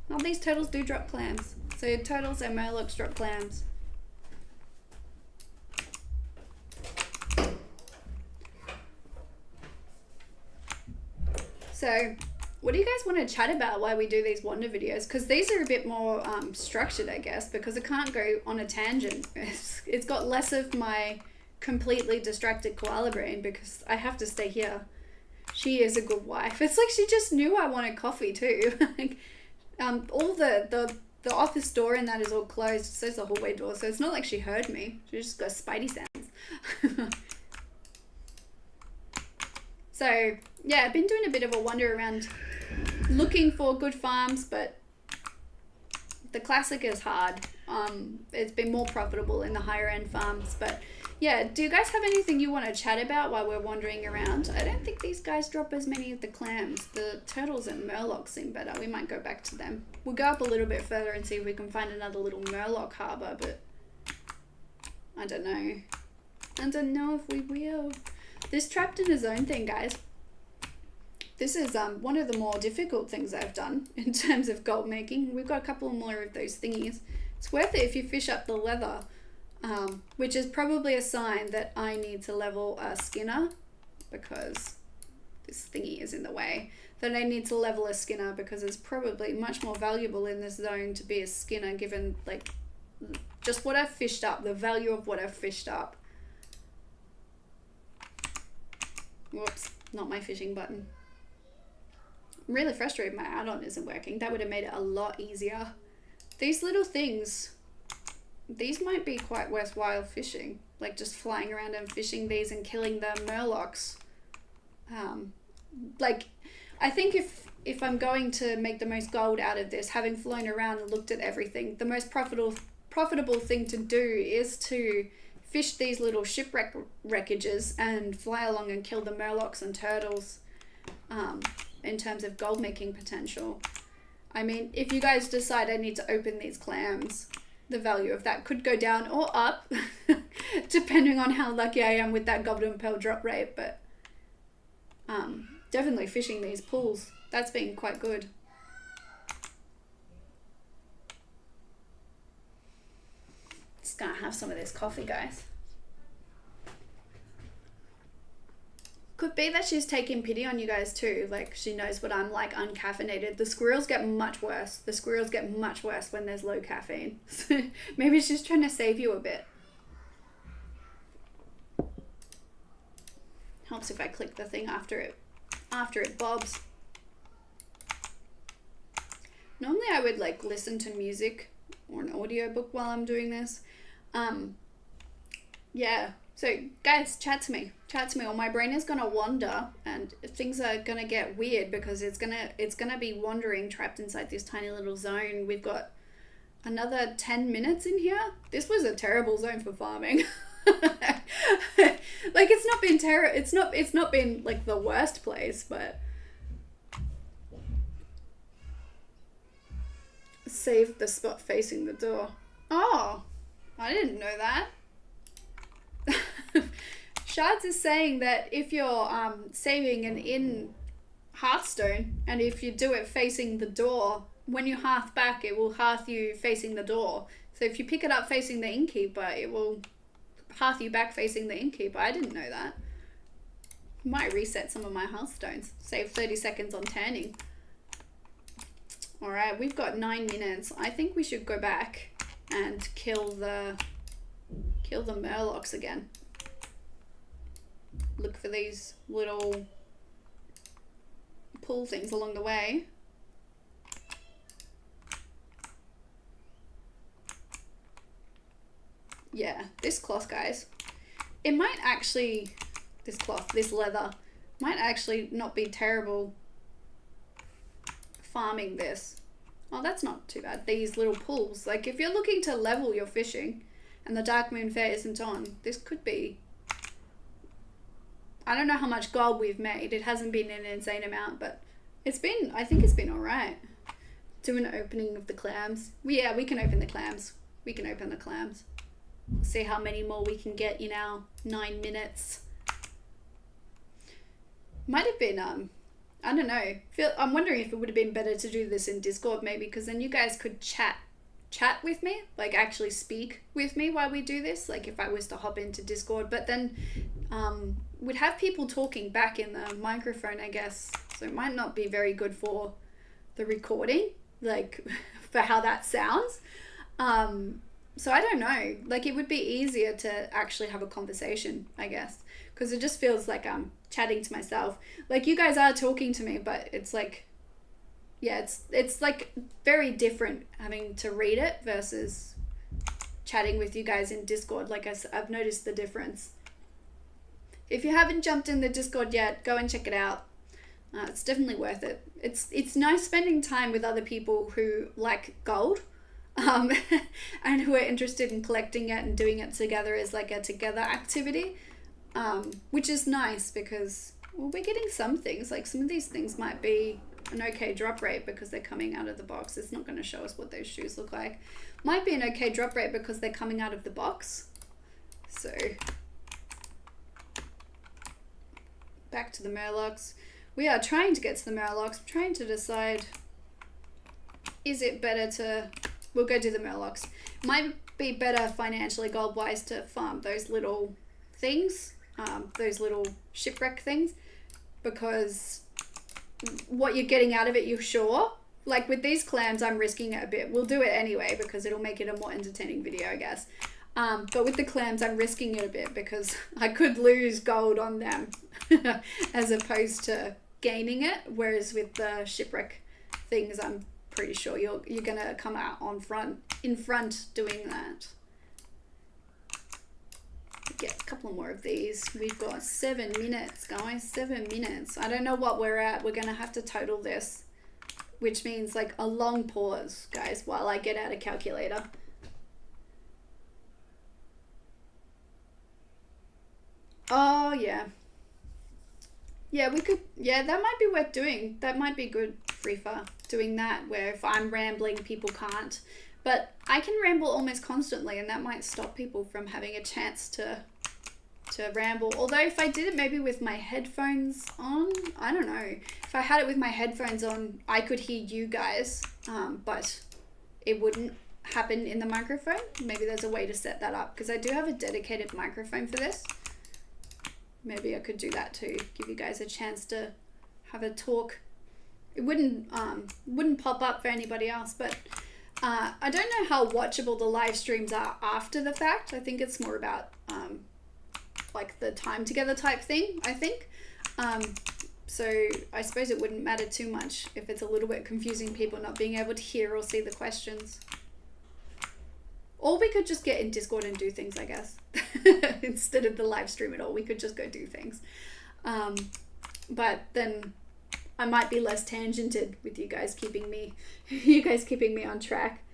Well, these turtles do drop clams. So turtles and Murlocs drop clams. So, what do you guys want to chat about while we do these wonder videos? Because these are a bit more structured, I guess, because I can't go on a tangent. It's got less of my completely distracted koala brain because I have to stay here. She is a good wife. It's like she just knew I wanted coffee too. Like, all the office door and that is all closed. So is the hallway door. So it's not like she heard me. She just got spidey sense. So yeah, I've been doing a bit of a wander around looking for good farms, but the classic is hard. It's been more profitable in the higher end farms, but yeah, do you guys have anything you want to chat about while we're wandering around? I don't think these guys drop as many of the clams. The turtles and Murlocs seem better. We might go back to them. We'll go up a little bit further and see if we can find another little Murloc harbour, but I don't know. I don't know if we will. This trapped in his own thing, guys. This is one of the more difficult things I've done in terms of gold making. We've got a couple more of those thingies. It's worth it if you fish up the leather, which is probably a sign that I need to level a skinner because this thingy is in the way. That I need to level a skinner because it's probably much more valuable in this zone to be a skinner given like just what I've fished up, the value of what I've fished up. Whoops, not my fishing button. I'm really frustrated my add-on isn't working. That would have made it a lot easier. These little things, these might be quite worthwhile fishing. Like just flying around and fishing these and killing the Murlocs. Like, I think if I'm going to make the most gold out of this, having flown around and looked at everything, the most profitable thing to do is to fish these little shipwreck wreckages and fly along and kill the Murlocs and Turtles in terms of gold making potential. I mean, if you guys decide I need to open these clams, the value of that could go down or up depending on how lucky I am with that golden pearl drop rate, but definitely fishing these pools, that's been quite good. Just gonna have some of this coffee, guys. Could be that she's taking pity on you guys too. Like, she knows what I'm like, uncaffeinated. The squirrels get much worse. The squirrels get much worse when there's low caffeine. Maybe she's trying to save you a bit. Helps if I click the thing after it bobs. Normally I would like listen to music or an audiobook while I'm doing this. Yeah. So guys, chat to me, or my brain is gonna wander and things are gonna get weird because it's gonna be wandering, trapped inside this tiny little zone. We've got another 10 minutes in here. This was a terrible zone for farming. Like, it's not been like the worst place, but save the spot facing the door. Oh, I didn't know that. Shards is saying that if you're saving an in Hearthstone, and if you do it facing the door, when you hearth back, it will hearth you facing the door. So if you pick it up facing the innkeeper, it will hearth you back facing the innkeeper. I didn't know that. Might reset some of my Hearthstones. Save 30 seconds on turning. Alright, we've got 9 minutes. I think we should go back and kill the Murlocs again. Look for these little pull things along the way. Yeah, this cloth, guys. It might actually, this leather, might actually not be terrible farming this. Oh, that's not too bad. These little pools. Like, if you're looking to level your fishing and the Dark Moon Fair isn't on, this could be... I don't know how much gold we've made. It hasn't been an insane amount, but it's been, I think it's been alright. Do an opening of the clams. Yeah, we can open the clams. We can open the clams. See how many more we can get in our 9 minutes. Might have been, I don't know. I'm wondering if it would have been better to do this in Discord maybe, because then you guys could chat with me, like actually speak with me while we do this, like if I was to hop into Discord, but then we'd have people talking back in the microphone, I guess, so it might not be very good for the recording, like for how that sounds. So I don't know, like it would be easier to actually have a conversation, I guess, because it just feels like I'm chatting to myself. Like, you guys are talking to me, but it's like, yeah, it's like very different having to read it versus chatting with you guys in Discord. Like I've noticed the difference. If you haven't jumped in the Discord yet, go and check it out. It's definitely worth it. It's nice spending time with other people who like gold, and who are interested in collecting it and doing it together as like a together activity, which is nice because, well, we're getting some things. Like, some of these things might be an okay drop rate because they're coming out of the box. It's not going to show us what those shoes look like. Might be an okay drop rate because they're coming out of the box. So back to the Murlocs. We are trying to get to the Murlocs. I'm trying to decide, is it better to... We'll go do the Murlocs. Might be better financially, gold-wise, to farm those little things, those little shipwreck things, because what you're getting out of it, you're sure. Like with these clams, I'm risking it a bit. We'll do it anyway because it'll make it a more entertaining video, I guess. But with the clams, I'm risking it a bit because I could lose gold on them as opposed to gaining it. Whereas with the shipwreck things, I'm pretty sure you're gonna come out in front doing that. Get a couple more of these. We've got 7 minutes, guys. 7 minutes. I don't know what we're at. We're gonna have to total this, which means like a long pause, guys, while I get out a calculator. Oh yeah. Yeah, we could, yeah, that might be worth doing. That might be good, Freefa, doing that, where if I'm rambling, people can't. But I can ramble almost constantly, and that might stop people from having a chance to ramble. Although if I did it maybe with my headphones on, I don't know. If I had it with my headphones on, I could hear you guys, but it wouldn't happen in the microphone. Maybe there's a way to set that up, because I do have a dedicated microphone for this. maybe I could do that too. Give you guys a chance to have a talk. It wouldn't pop up for anybody else, but I don't know how watchable the live streams are after the fact. I think it's more about like the time together type thing, I think. So I suppose it wouldn't matter too much if it's a little bit confusing, people not being able to hear or see the questions. Or we could just get in Discord and do things, I guess. Instead of the live stream at all, we could just go do things. But then I might be less tangented with you guys keeping me on track.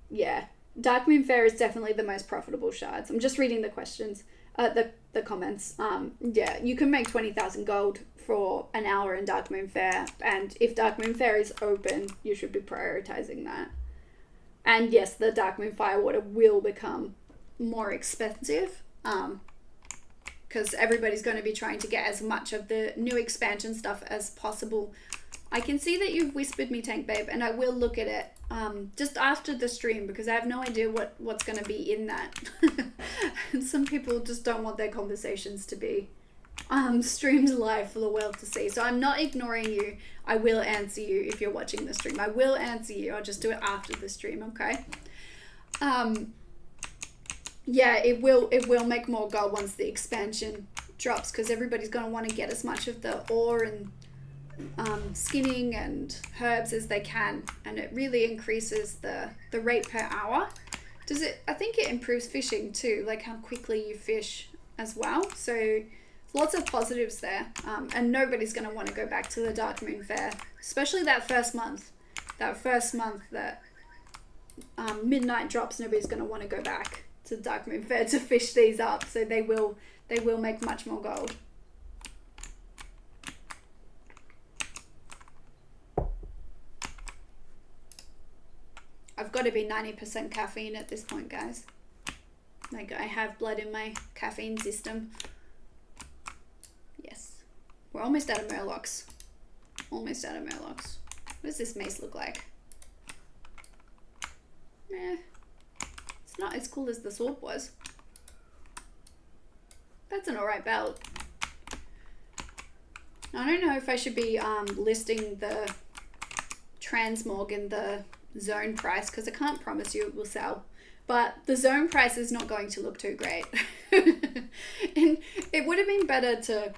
Yeah, Dark Moon Fair is definitely the most profitable shards. I'm just reading the questions, the comments. Yeah, you can make 20,000 gold for an hour in Dark Moon Fair, and if Dark Moon Fair is open, you should be prioritizing that. And yes, the Dark Moon Firewater will become more expensive, because everybody's going to be trying to get as much of the new expansion stuff as possible. I can see that you've whispered me, Tank Babe, and I will look at it just after the stream, because I have no idea what's going to be in that. And some people just don't want their conversations to be streamed live for the world to see. So I'm not ignoring you. I will answer you if you're watching the stream. I will answer you. I'll just do it after the stream, okay? Yeah, it will make more gold once the expansion drops, because everybody's going to want to get as much of the ore and skinning and herbs as they can, and it really increases the rate per hour. Does it? I think it improves fishing too, like how quickly you fish as well. So lots of positives there, and nobody's going to want to go back to the Dark Moon Fair, especially that first month. That midnight drops, nobody's going to want to go back to Dark Moon Fair to fish these up. So they will make much more gold. I've got to be 90% caffeine at this point, guys. Like, I have blood in my caffeine system. Yes. We're almost out of Murlocs. Almost out of Murlocs. What does this mace look like? Eh. It's not as cool as the sword was. That's an alright belt. I don't know if I should be listing the transmog in the zone price, because I can't promise you it will sell, but the zone price is not going to look too great. And it would have been better to,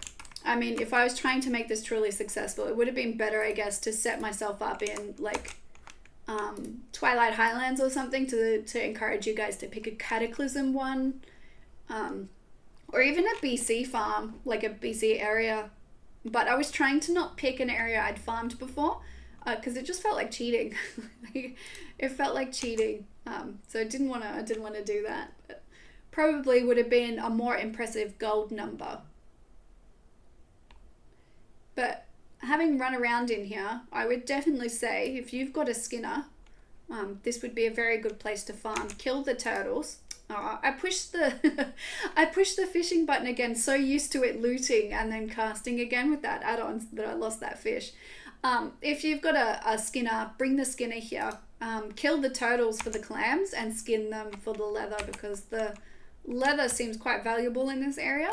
I mean, if I was trying to make this truly successful, it would have been better, I guess, to set myself up in like Twilight Highlands or something to encourage you guys to pick a Cataclysm one, or even a BC farm, like a BC area. But I was trying to not pick an area I'd farmed before, because it just felt like cheating. It felt like cheating, so I didn't want to do that. But probably would have been a more impressive gold number. But having run around in here, I would definitely say if you've got a skinner, this would be a very good place to farm. Kill the turtles. I pushed the fishing button again, so used to it looting and then casting again with that add-ons that I lost that fish. If you've got a skinner, bring the skinner here. Kill the turtles for the clams and skin them for the leather, because the leather seems quite valuable in this area.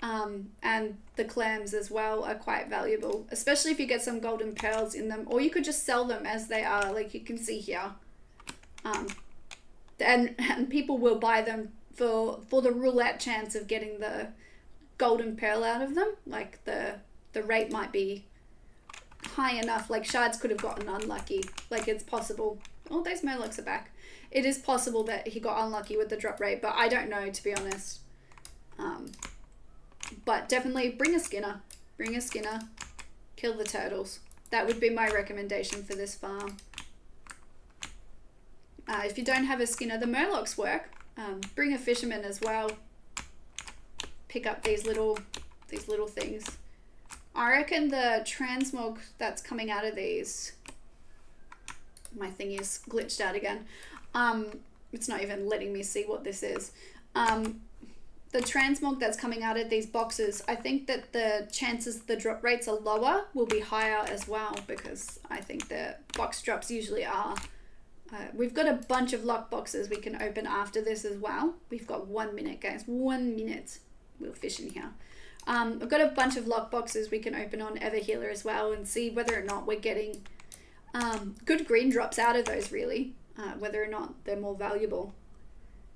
And the clams as well are quite valuable, especially if you get some golden pearls in them, or you could just sell them as they are, like you can see here. And people will buy them for the roulette chance of getting the golden pearl out of them. Like the rate might be high enough, like Shards could have gotten unlucky. Like, it's possible. Oh, those Murlocs are back. It is possible that he got unlucky with the drop rate, but I don't know, to be honest. But definitely bring a skinner. Bring a skinner. Kill the turtles. That would be my recommendation for this farm. If you don't have a skinner, the Murlocs work. Bring a fisherman as well. Pick up these little things. I reckon the transmog that's coming out of these, my thing is glitched out again. It's not even letting me see what this is. The transmog that's coming out of these boxes, I think that the chances the drop rates are lower will be higher as well, because I think the box drops usually are We've got a bunch of lockboxes we can open after this as well. We've got 1 minute, guys. 1 minute. We'll fish in here. I've got a bunch of lockboxes we can open on Everhealer as well and see whether or not we're getting good green drops out of those, really. Whether or not they're more valuable.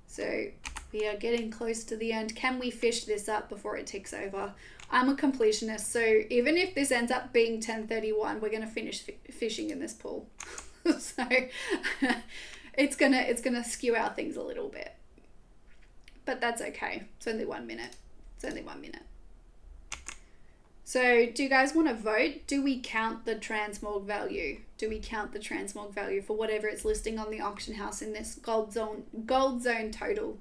So we are getting close to the end. Can we fish this up before it ticks over? I'm a completionist, so even if this ends up being 10:31, we're going to finish fishing in this pool. So it's gonna skew our things a little bit, but that's okay. It's only 1 minute. It's only 1 minute. So do you guys want to vote? Do we count the transmog value? Do we count the transmog value for whatever it's listing on the auction house in this gold zone total?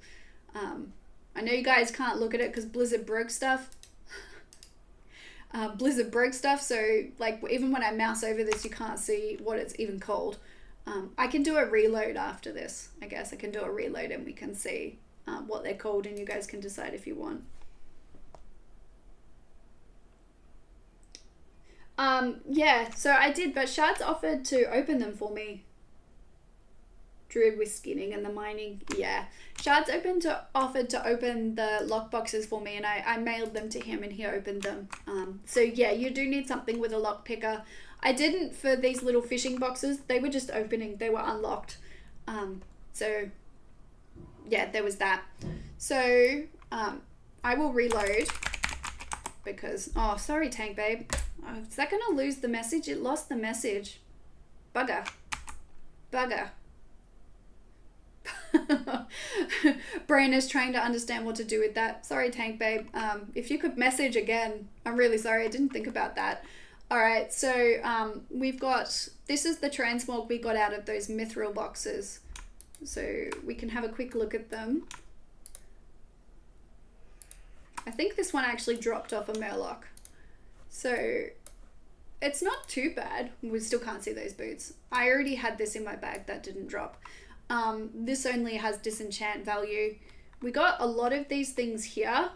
I know you guys can't look at it because Blizzard broke stuff. So like even when I mouse over this, you can't see what it's even called. I can do a reload after this. I guess I can do a reload and we can see what they're called, and you guys can decide if you want. Yeah, so I did, but Shards offered to open them for me. Druid with skinning and the mining, yeah. Shards offered to open the lockboxes for me, and I mailed them to him and he opened them. So yeah, you do need something with a lock picker. I didn't for these little fishing boxes. They were just opening. They were unlocked. So yeah, there was that. So I will reload because, oh, sorry, Tank Babe. Oh, is that going to lose the message? It lost the message. Bugger. Brain is trying to understand what to do with that. Sorry, Tank Babe. If you could message again, I'm really sorry. I didn't think about that. All right, so we've got, this is the transmog we got out of those mithril boxes. So we can have a quick look at them. I think this one actually dropped off a Murloc. So it's not too bad. We still can't see those boots. I already had this in my bag that didn't drop. This only has disenchant value. We got a lot of these things here.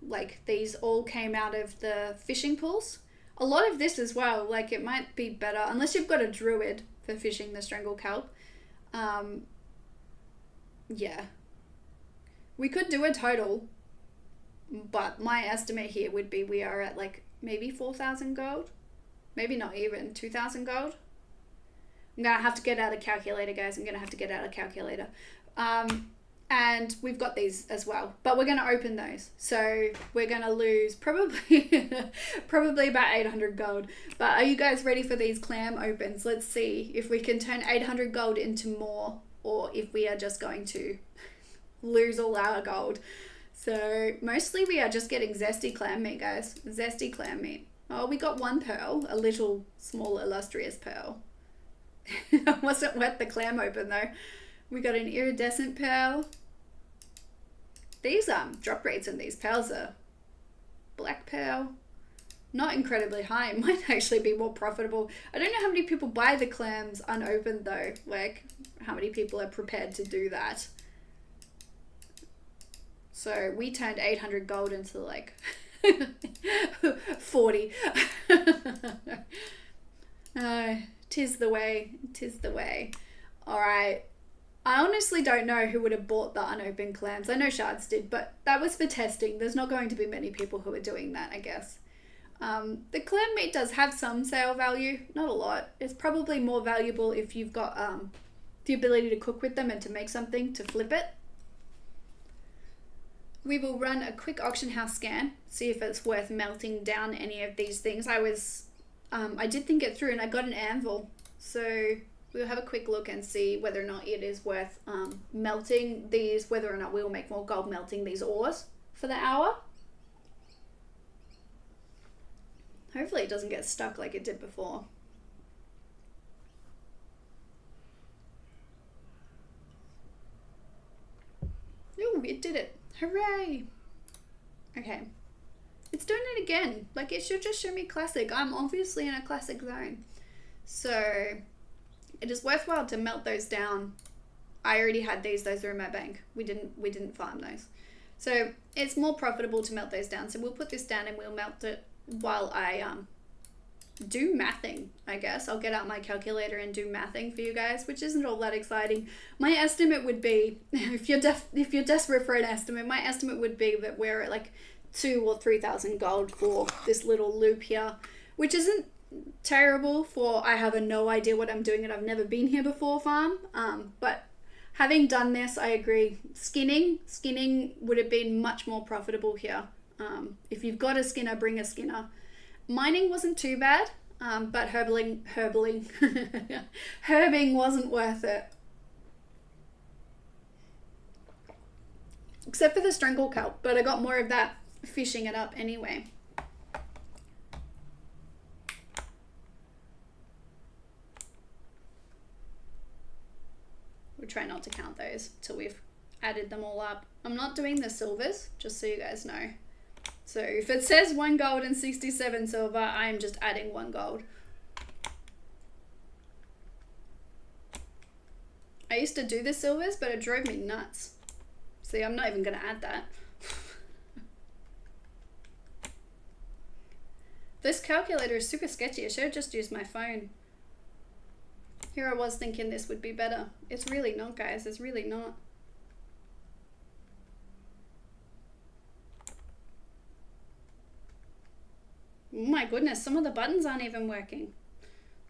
Like these all came out of the fishing pools. A lot of this as well. Like it might be better unless you've got a druid for fishing the Stranglekelp. Yeah. We could do a total, but my estimate here would be we are at like maybe 4,000 gold. Maybe not even 2,000 gold. I'm going to have to get out a calculator, guys. I'm going to have to get out a calculator. And we've got these as well, but we're going to open those. So we're going to lose probably about 800 gold. But are you guys ready for these clam opens? Let's see if we can turn 800 gold into more, or if we are just going to lose all our gold. So mostly we are just getting zesty clam meat, guys. Zesty clam meat. Oh, we got one pearl, a little small illustrious pearl. It wasn't worth the clam open though. We got an iridescent pearl. These drop rates in these pearls are black pearl. Not incredibly high. It might actually be more profitable. I don't know how many people buy the clams unopened though. Like how many people are prepared to do that. So we turned 800 gold into like 40. Tis the way. Tis the way. All right. I honestly don't know who would have bought the unopened clams. I know Shards did, but that was for testing. There's not going to be many people who are doing that, I guess. The clam meat does have some sale value, not a lot. It's probably more valuable if you've got the ability to cook with them and to make something, to flip it. We will run a quick auction house scan, see if it's worth melting down any of these things. I did think it through and I got an anvil, so we'll have a quick look and see whether or not it is worth melting these, whether or not we'll make more gold melting these ores for the hour. Hopefully it doesn't get stuck like it did before. Ooh, it did it. Hooray! Okay. It's doing it again. Like, it should just show me classic. I'm obviously in a classic zone. So, it is worthwhile to melt those down. I already had these. Those are in my bank. We didn't farm those. So, it's more profitable to melt those down. So, we'll put this down and we'll melt it while I do mathing, I guess. I'll get out my calculator and do mathing for you guys, which isn't all that exciting. My estimate would be, if you're desperate for an estimate, my estimate would be that we're at like 2,000 or 3,000 gold for this little loop here, which isn't terrible for I have no idea what I'm doing and I've never been here before farm. But having done this, I agree. Skinning would have been much more profitable here. If you've got a skinner, bring a skinner. Mining wasn't too bad, but herbing wasn't worth it. Except for the Stranglekelp, but I got more of that fishing it up anyway. We'll try not to count those till we've added them all up. I'm not doing the silvers, just so you guys know. So if it says 1 gold and 67 silver, I am just adding 1 gold. I used to do the silvers, but it drove me nuts. See, I'm not even going to add that. This calculator is super sketchy. I should have just used my phone. Here I was thinking this would be better. It's really not, guys. It's really not. Oh my goodness, some of the buttons aren't even working.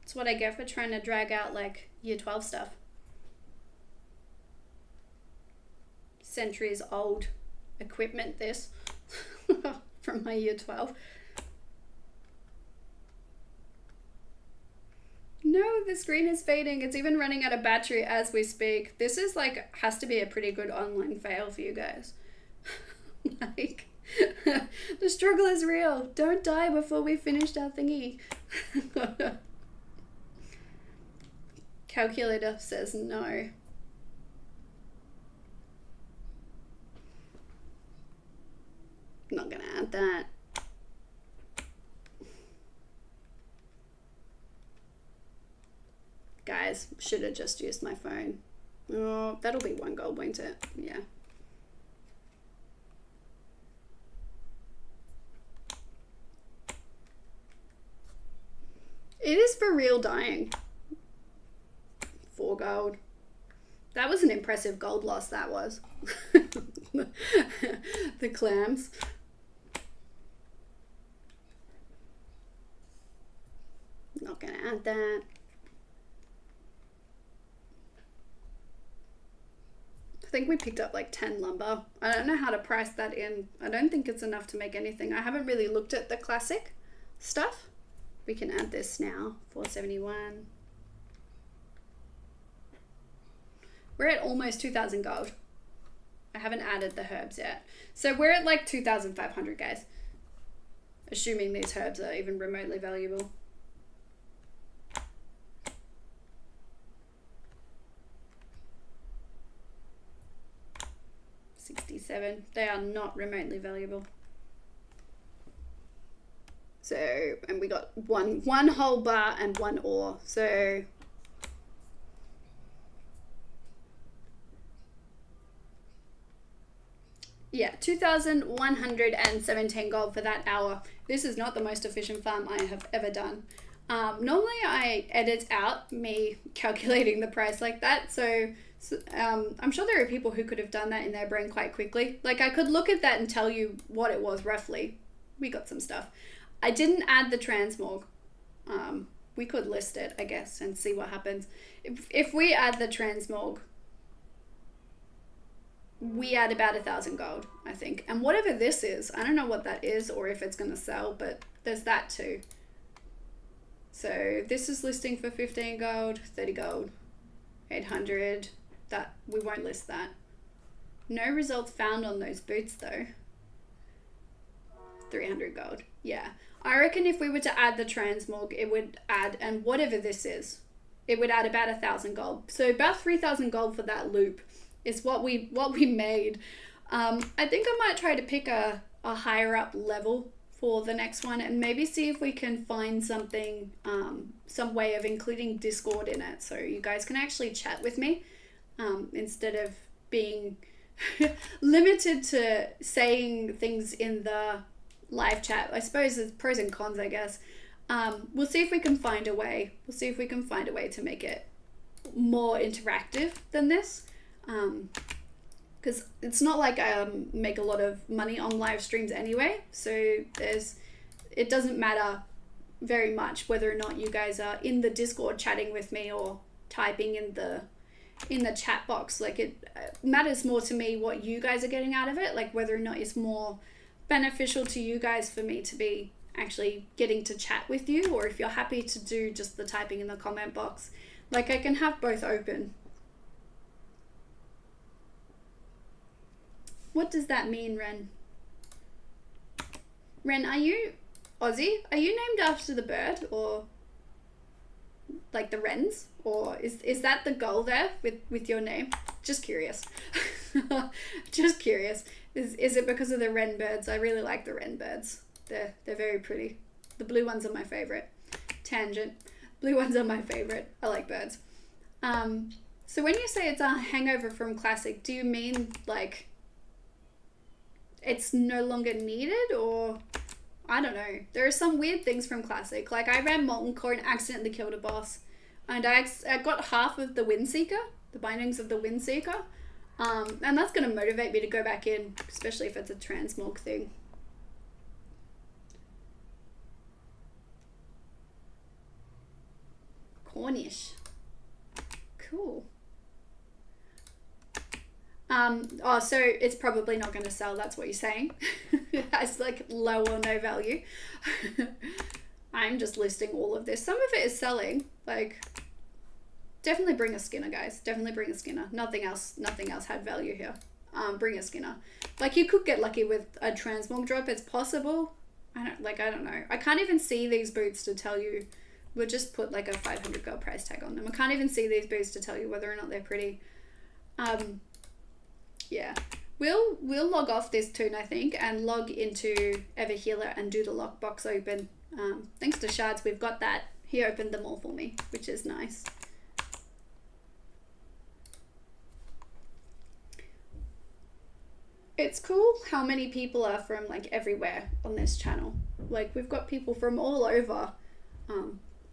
That's what I get for trying to drag out like year 12 stuff. Centuries old equipment this from my year 12. No, the screen is fading. It's even running out of battery as we speak. This is like, has to be a pretty good online fail for you guys. Like, the struggle is real. Don't die before we finished our thingy. Calculator says no. Not gonna add that. Guys, should have just used my phone. Oh, that'll be 1 gold, won't it? Yeah. It is for real dying. 4 gold. That was an impressive gold loss, that was. The clams. Not gonna add that. I think we picked up like 10 lumber. I don't know how to price that in. I don't think it's enough to make anything. I haven't really looked at the classic stuff. We can add this now. 471. We're at almost 2,000 gold. I haven't added the herbs yet. So we're at like 2,500, guys. Assuming these herbs are even remotely valuable. They are not remotely valuable. So, and we got one whole bar and 1 ore. So yeah, 2,117 gold for that hour. This is not the most efficient farm I have ever done. Normally I edit out me calculating the price like that, so I'm sure there are people who could have done that in their brain quite quickly. Like, I could look at that and tell you what it was roughly. We got some stuff. I didn't add the transmog. We could list it, I guess, and see what happens. If we add the transmog, we add about 1,000 gold, I think. And whatever this is, I don't know what that is or if it's going to sell, but there's that too. So this is listing for 15 gold, 30 gold, 800. That we won't list that. No results found on those boots though. 300 gold. Yeah. I reckon if we were to add the transmog, it would add, and whatever this is, it would add about 1,000 gold. So about 3,000 gold for that loop is what we made. I think I might try to pick a higher up level for the next one and maybe see if we can find something, some way of including Discord in it so you guys can actually chat with me instead of being limited to saying things in the live chat. I suppose there's pros and cons, I guess. We'll see if we can find a way. We'll see if we can find a way to make it more interactive than this. Because it's not like I make a lot of money on live streams anyway. So it doesn't matter very much whether or not you guys are in the Discord chatting with me or typing in the chat box. Like, it matters more to me what you guys are getting out of it, like whether or not it's more beneficial to you guys for me to be actually getting to chat with you, or if you're happy to do just the typing in the comment box. Like, I can have both open. What does that mean, Ren? Ren, are you Aussie? Are you named after the bird, or like the wrens, or is that the goal there with your name? Just curious. Just curious. Is it because of the wren birds? I really like the wren birds. They're very pretty. The blue ones are my favorite. Tangent. Blue ones are my favorite. I like birds. So when you say it's a hangover from Classic, do you mean like it's no longer needed, or I don't know. There are some weird things from Classic. Like, I ran Molten Core and accidentally killed a boss. And I got half of the Windseeker, the bindings of the Windseeker. And that's going to motivate me to go back in, especially if it's a transmog thing. Cornish. Cool. Oh, so it's probably not going to sell, that's what you're saying. It has like low or no value. I'm just listing all of this. Some of it is selling. Like, definitely bring a Skinner, guys. Definitely bring a Skinner. Nothing else had value here. Bring a Skinner. Like, you could get lucky with a transmog drop. It's possible. I don't know. I can't even see these boots to tell you. We'll just put like a 500 gold price tag on them. I can't even see these boots to tell you whether or not they're pretty. Yeah, we'll log off this tune, I think, and log into Everhealer and do the lockbox open. Thanks to Shards, we've got that. He opened them all for me, which is nice. It's cool how many people are from like everywhere on this channel. Like, we've got people from all over,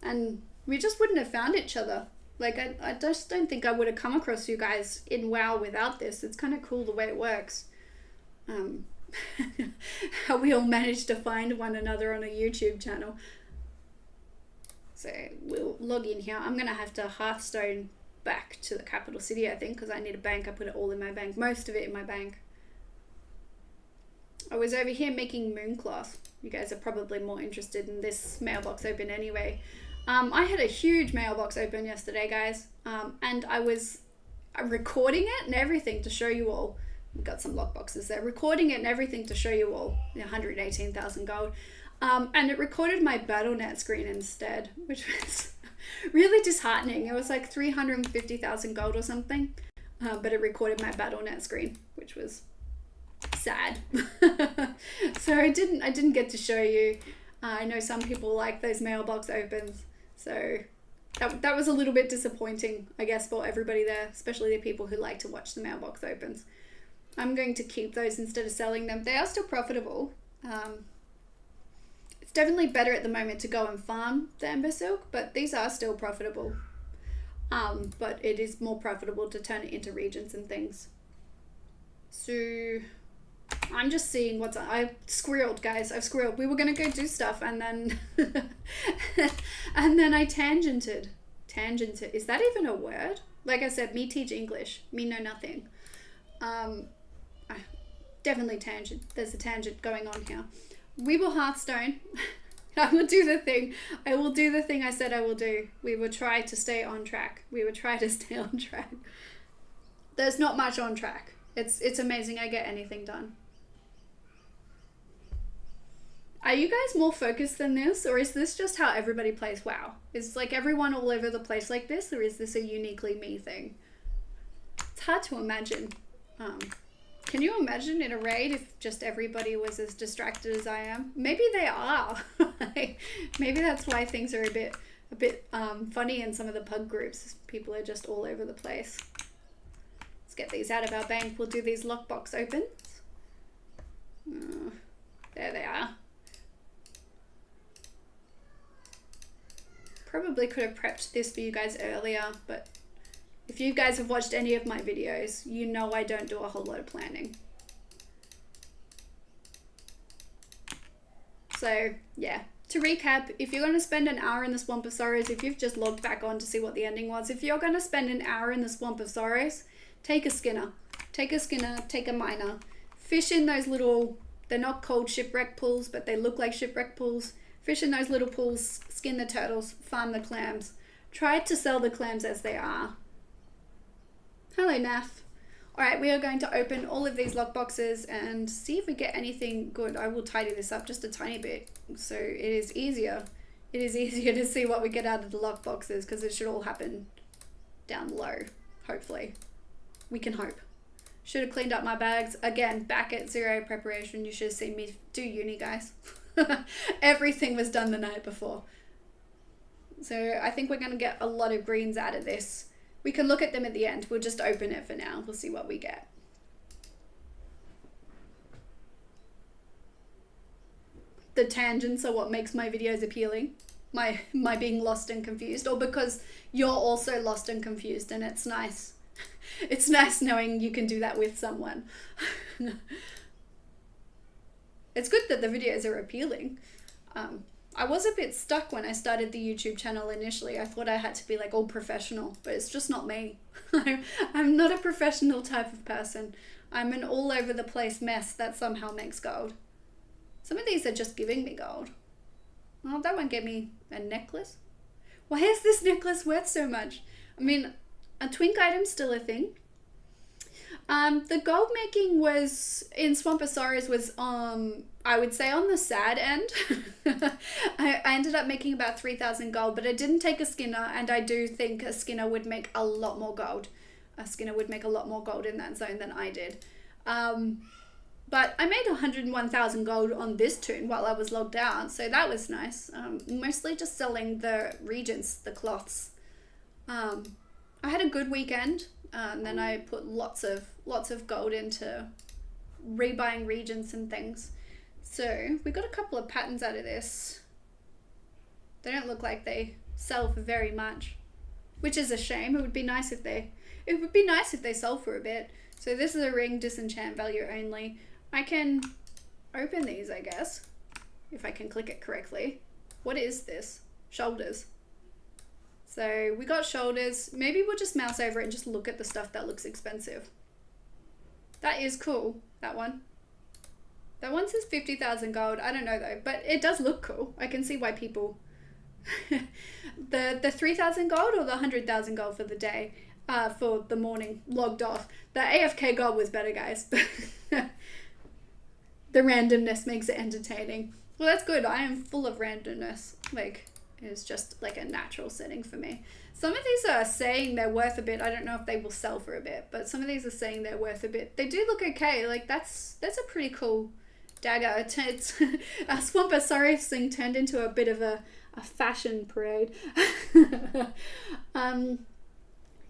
and we just wouldn't have found each other. Like, I just don't think I would have come across you guys in WoW without this. It's kind of cool the way it works. How we all managed to find one another on a YouTube channel. So we'll log in here. I'm going to have to Hearthstone back to the capital city, I think, because I need a bank. I put it all in my bank. Most of it in my bank. I was over here making Mooncloth. You guys are probably more interested in this mailbox open anyway. I had a huge mailbox open yesterday, guys, and I was recording it and everything to show you all. We've got some lockboxes there. Recording it and everything to show you all. 118,000 gold. And it recorded my BattleNet screen instead, which was really disheartening. It was like 350,000 gold or something, but it recorded my BattleNet screen, which was sad. So I didn't get to show you. I know some people like those mailbox opens, so that was a little bit disappointing, I guess, for everybody there, especially the people who like to watch the mailbox opens. I'm going to keep those instead of selling them. They are still profitable. It's definitely better at the moment to go and farm the Ember Silk, but these are still profitable. But it is more profitable to turn it into regions and things. So I'm just seeing what's on. I squirreled, guys. I've squirreled. We were gonna go do stuff, and then and then I tangented. Tangented. Is that even a word? Like I said, me teach English. Me know nothing. Definitely tangent. There's a tangent going on here. We will Hearthstone. I will do the thing. I will do the thing I said I will do. We will try to stay on track. We will try to stay on track. There's not much on track. It's amazing I get anything done. Are you guys more focused than this, or is this just how everybody plays WoW? Is like everyone all over the place like this, or is this a uniquely me thing? It's hard to imagine. Can you imagine in a raid if just everybody was as distracted as I am? Maybe they are. Maybe that's why things are a bit funny in some of the pug groups. People are just all over the place. Let's get these out of our bank. We'll do these lockbox opens. There they are. probably could have prepped this for you guys earlier, but if you guys have watched any of my videos, you know I don't do a whole lot of planning. So yeah, to recap, if you're going to spend an hour in the Swamp of Sorrows, if you've just logged back on to see what the ending was, if you're going to spend an hour in the Swamp of Sorrows, take a skinner. Take a skinner, take a miner. Fish in those little, they're not called shipwreck pools, but they look like shipwreck pools. Fish in those little pools, skin the turtles, farm the clams. Try to sell the clams as they are. Hello, Nath. Alright, we are going to open all of these lockboxes and see if we get anything good. I will tidy this up just a tiny bit so it is easier. It is easier to see what we get out of the lockboxes because it should all happen down low, hopefully. We can hope. Should have cleaned up my bags. Again, back at 0 preparation. You should have seen me do uni, guys. Everything was done the night before. So I think we're going to get a lot of greens out of this. We can look at them at the end. We'll just open it for now. We'll see what we get. The tangents are what makes my videos appealing. My being lost and confused. Or because you're also lost and confused and it's nice. It's nice knowing you can do that with someone. It's good that the videos are appealing. I was a bit stuck when I started the YouTube channel initially. I thought I had to be like all professional, but it's just not me. I'm not a professional type of person. I'm an all over the place mess that somehow makes gold. Some of these are just giving me gold. Well, that one gave me a necklace. Why is this necklace worth so much? I mean, a twink item's still a thing. The gold making was in Swamp of Sorrows was I would say on the sad end. I ended up making about 3,000 gold, but I didn't take a skinner, and I do think a skinner would make a lot more gold. A skinner would make a lot more gold in that zone than I did. But I made 101,000 gold on this toon while I was logged out, so that was nice. Mostly just selling the regents, the cloths. I had a good weekend. And then I put lots of gold into rebuying regents and things. So we got a couple of patterns out of this. They don't look like they sell for very much, which is a shame. It would be nice if they sell for a bit. So this is a ring, disenchant value only. I can open these, I guess, if I can click it correctly. What is this? Shoulders. So we got shoulders. Maybe we'll just mouse over it and just look at the stuff that looks expensive. That is cool, that one. That one says 50,000 gold. I don't know though, but it does look cool. I can see why people... the 3,000 gold or the 100,000 gold for the day, for the morning, logged off. The AFK gold was better, guys. The randomness makes it entertaining. Well, that's good. I am full of randomness. Like... is just like a natural setting for me. Some of these are saying they're worth a bit. I don't know if they will sell for a bit, but some of these are saying they're worth a bit. They do look okay. Like that's a pretty cool dagger. It's a Swamp of Sorrows thing turned into a bit of a fashion parade.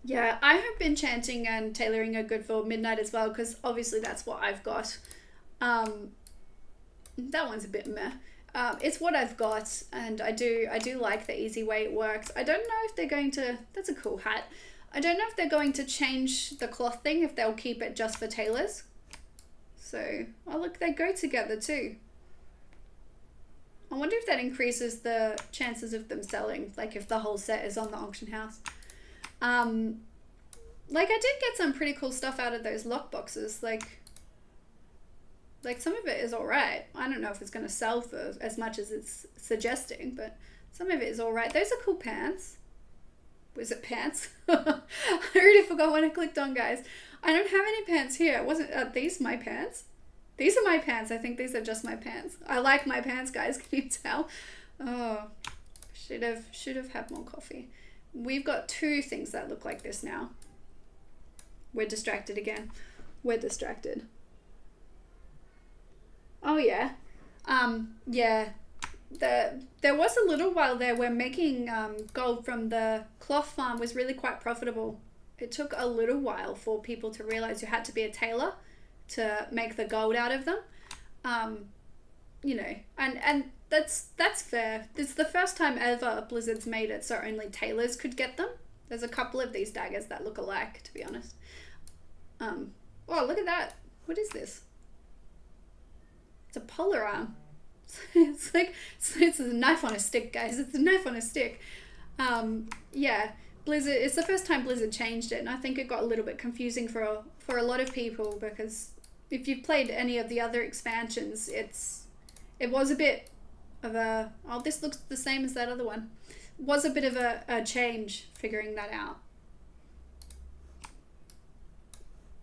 Yeah, I have been chanting and tailoring are good for midnight as well, because obviously that's what I've got. That one's a bit meh. It's what I've got, and I do like the easy way it works. I don't know if they're going to... That's a cool hat. I don't know if they're going to change the cloth thing, if they'll keep it just for tailors. So, oh look, they go together too. I wonder if that increases the chances of them selling, like if the whole set is on the auction house. Like I did get some pretty cool stuff out of those lockboxes, like some of it is alright. I don't know if it's going to sell for as much as it's suggesting, but some of it is alright. Those are cool pants. Was it pants? I already forgot what I clicked on, guys. I don't have any pants here. Are these my pants? These are my pants. I think these are just my pants. I like my pants, guys. Can you tell? Oh, should have had more coffee. We've got two things that look like this now. We're distracted again. We're distracted. Oh yeah, yeah. There was a little while there where making gold from the cloth farm was really quite profitable. It took a little while for people to realize you had to be a tailor to make the gold out of them. You know, and that's fair. It's the first time ever Blizzard's made it so only tailors could get them. There's a couple of these daggers that look alike, to be honest. Oh, look at that. What is this? It's a polar arm. It's like, it's a knife on a stick, guys. It's a knife on a stick. Yeah, Blizzard, it's the first time Blizzard changed it, and I think it got a little bit confusing for a lot of people, because if you've played any of the other expansions, it was a bit of a, oh, this looks the same as that other one. It was a bit of a change figuring that out.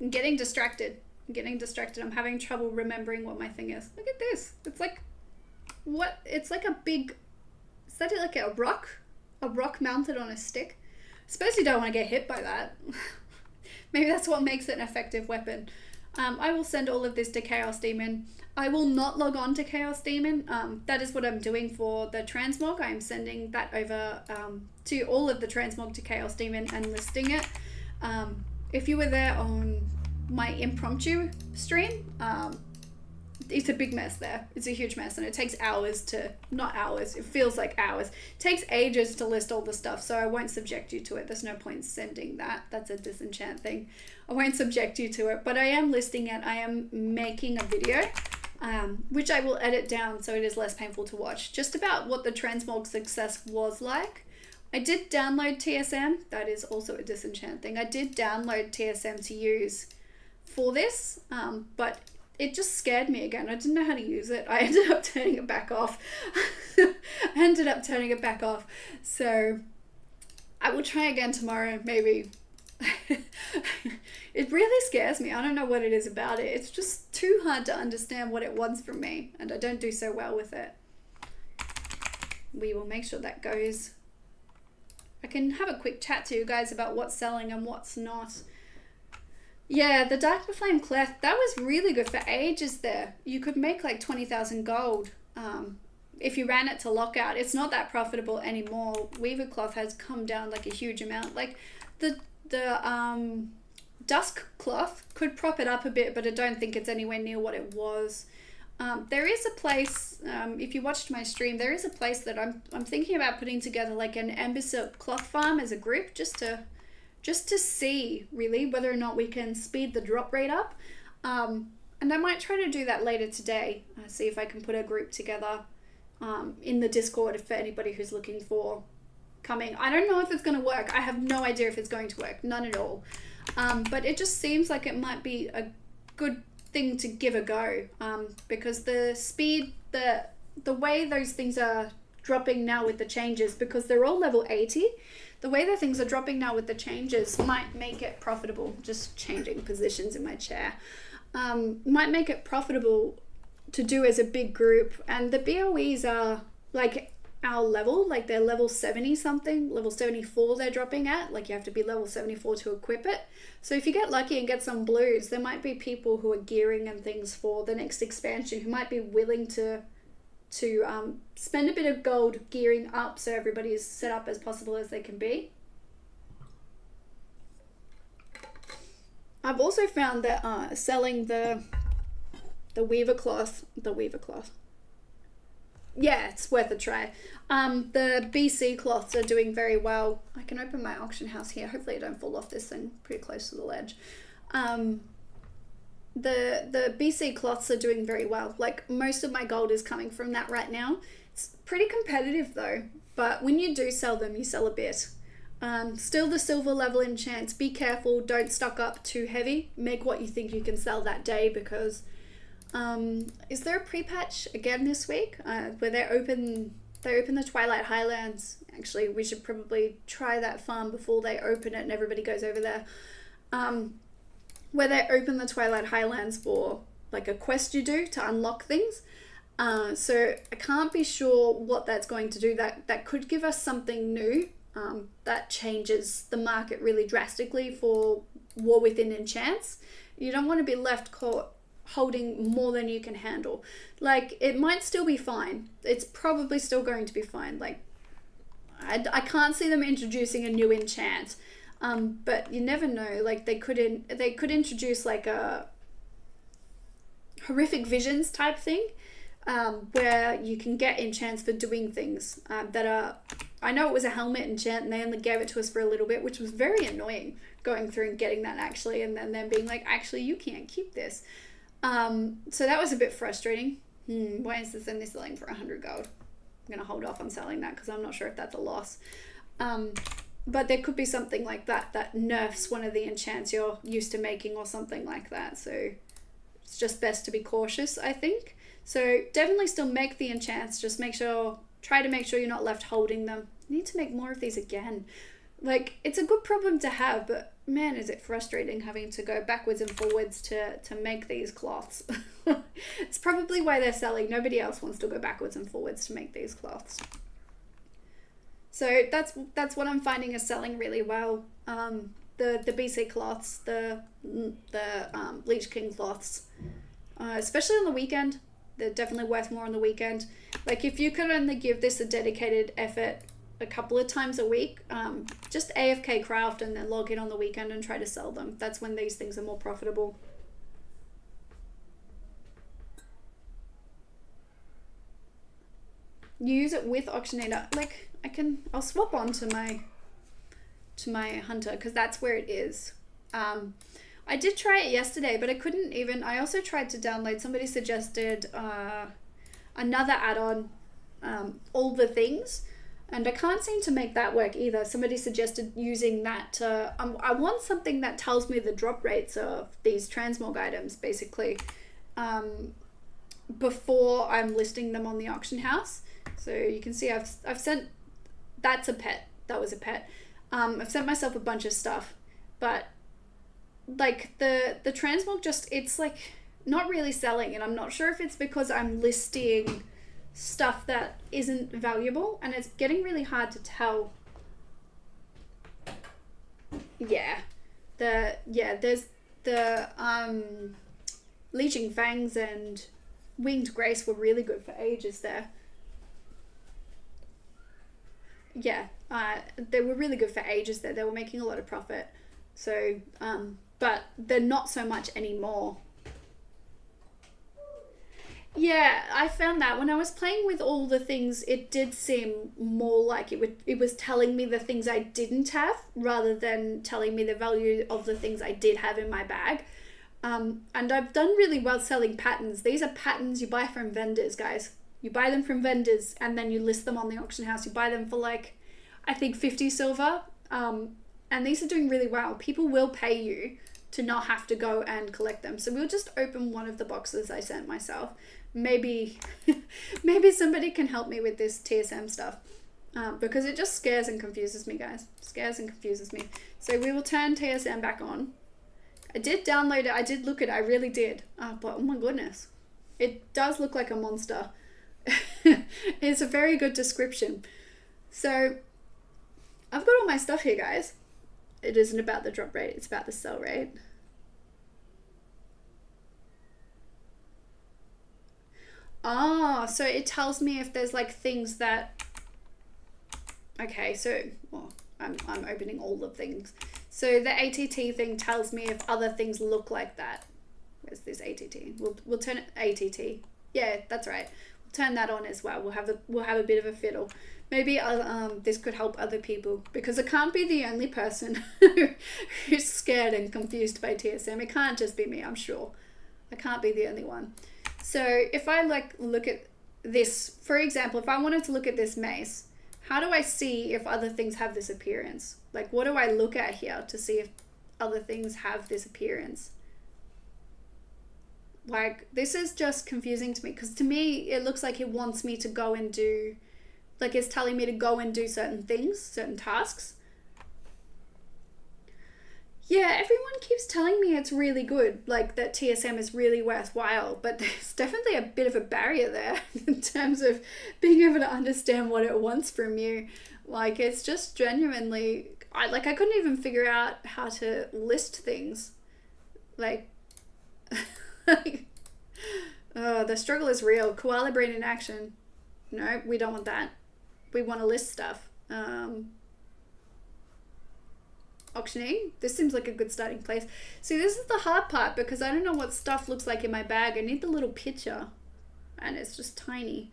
I'm getting distracted. I'm having trouble remembering what my thing is. Look at this. It's like, what? It's like a big, is that like a rock? A rock mounted on a stick? I suppose you don't want to get hit by that. Maybe that's what makes it an effective weapon. I will send all of this to Chaos Demon. I will not log on to Chaos Demon. That is what I'm doing for the transmog. I'm sending that over to all of the transmog to Chaos Demon and listing it. If you were there on my impromptu stream, it's a big mess there. It's a huge mess, and it takes hours to, not hours, it feels like hours. It takes ages to list all the stuff, so I won't subject you to it. There's no point sending that. That's a disenchant thing. I won't subject you to it, but I am listing it. I am making a video, which I will edit down so it is less painful to watch, just about what the transmog success was like. I did download TSM. That is also a disenchant thing. I did download TSM to use for this, but it just scared me again. I didn't know how to use it. I ended up turning it back off. So I will try again tomorrow, maybe. It really scares me. I don't know what it is about it. It's just too hard to understand what it wants from me, and I don't do so well with it. We will make sure that goes. I can have a quick chat to you guys about what's selling and what's not. Yeah, the Dark Flame Cleft, that was really good for ages there. You could make like 20,000 gold if you ran it to lockout. It's not that profitable anymore. Weaver Cloth has come down like a huge amount. Like the Dusk Cloth could prop it up a bit, but I don't think it's anywhere near what it was. There is a place, if you watched my stream, there is a place that I'm thinking about putting together like an Ember Silk cloth farm as a group, just to see really whether or not we can speed the drop rate up. And I might try to do that later today. See if I can put a group together in the Discord for anybody who's looking for coming. I don't know if it's going to work. I have no idea if it's going to work. None at all. But it just seems like it might be a good thing to give a go, because the speed, the way those things are dropping now with the changes, because they're all level 80, the way that things are dropping now with the changes might make it profitable. Just changing positions in my chair. Might make it profitable to do as a big group, and the BOEs are like our level, like they're level 70 something, level 74 they're dropping at. Like you have to be level 74 to equip it. So if you get lucky and get some blues, there might be people who are gearing and things for the next expansion who might be willing to spend a bit of gold gearing up so everybody is set up as possible as they can be. I've also found that selling the Weaver Cloth, yeah, it's worth a try. The BC cloths are doing very well. I can open my auction house here. Hopefully I don't fall off this thing, pretty close to the ledge. The BC cloths are doing very well. Like most of my gold is coming from that right now. It's pretty competitive though, but when you do sell them, you sell a bit. Still the silver level enchants. Be careful, don't stock up too heavy. Make what you think you can sell that day, because is there a pre-patch again this week where they open the Twilight Highlands? Actually, we should probably try that farm before they open it and everybody goes over there. Where they open the Twilight Highlands for like a quest you do to unlock things. So I can't be sure what that's going to do. That could give us something new that changes the market really drastically for War Within enchants. You don't want to be left caught holding more than you can handle. Like, it might still be fine. It's probably still going to be fine. Like, I can't see them introducing a new enchant. But you never know. Like, they could introduce like a horrific visions type thing. where you can get enchants for doing things that are... I know it was a helmet enchant and they only gave it to us for a little bit, which was very annoying, going through and getting that actually, and then them being like, actually, you can't keep this. So that was a bit frustrating. Why is this only selling for 100 gold? I'm going to hold off on selling that because I'm not sure if that's a loss. But there could be something like that that nerfs one of the enchants you're used to making or something like that. So it's just best to be cautious, I think. So definitely still make the enchants. Just try to make sure you're not left holding them. I need to make more of these again. Like, it's a good problem to have, but man, is it frustrating having to go backwards and forwards to make these cloths. It's probably why they're selling. Nobody else wants to go backwards and forwards to make these cloths. So that's what I'm finding is selling really well. The BC cloths, the Leech King cloths, especially on the weekend. They're definitely worth more on the weekend. Like, if you could only give this a dedicated effort a couple of times a week, just AFK craft and then log in on the weekend and try to sell them. That's when these things are more profitable. You use it with Auctioneer. Like, I'll swap on to my hunter because that's where it is. I did try it yesterday, but I couldn't even... I also tried to download... Somebody suggested another add-on, All the Things, and I can't seem to make that work either. Somebody suggested using that. I want something that tells me the drop rates of these transmog items, basically, before I'm listing them on the auction house. So you can see I've sent... That's a pet. That was a pet. I've sent myself a bunch of stuff, but... like the transmog it's like not really selling, and I'm not sure if it's because I'm listing stuff that isn't valuable and it's getting really hard to tell. There's the Leeching Fangs and Winged Grace were really good for ages there. They were really good for ages there. They were making a lot of profit. So but they're not so much anymore. Yeah, I found that when I was playing with All the Things, it did seem more like it was telling me the things I didn't have rather than telling me the value of the things I did have in my bag. And I've done really well selling patterns. These are patterns you buy from vendors, guys. You buy them from vendors and then you list them on the auction house. You buy them for like, I think 50 silver. And these are doing really well. People will pay you to not have to go and collect them. So we'll just open one of the boxes I sent myself. Maybe somebody can help me with this TSM stuff. Because it just scares and confuses me, guys. Scares and confuses me. So we will turn TSM back on. I did download it. I did look at it. I really did. But oh my goodness. It does look like a monster. It's a very good description. So I've got all my stuff here, guys. It isn't about the drop rate, it's about the sell rate. So it tells me if there's like things that... Okay, so I'm opening all the things. So the ATT thing tells me if other things look like that. Where's this ATT? We'll turn it ATT. Yeah, that's right. We'll turn that on as well. We'll have a bit of a fiddle. Maybe this could help other people, because I can't be the only person who's scared and confused by TSM. It can't just be me, I'm sure. I can't be the only one. So if I look at this, for example, if I wanted to look at this mace, how do I see if other things have this appearance? Like, what do I look at here to see if other things have this appearance? Like, this is just confusing to me, because to me, it looks like it wants me to go and do... Like, it's telling me to go and do certain things, certain tasks. Yeah, everyone keeps telling me it's really good, like that TSM is really worthwhile, but there's definitely a bit of a barrier there in terms of being able to understand what it wants from you. Like, it's just genuinely... I couldn't even figure out how to list things. Like... the struggle is real. Koala brain in action. No, we don't want that. We want to list stuff. Auctioning. This seems like a good starting place. See, this is the hard part, because I don't know what stuff looks like in my bag. I need the little picture. and it's just tiny.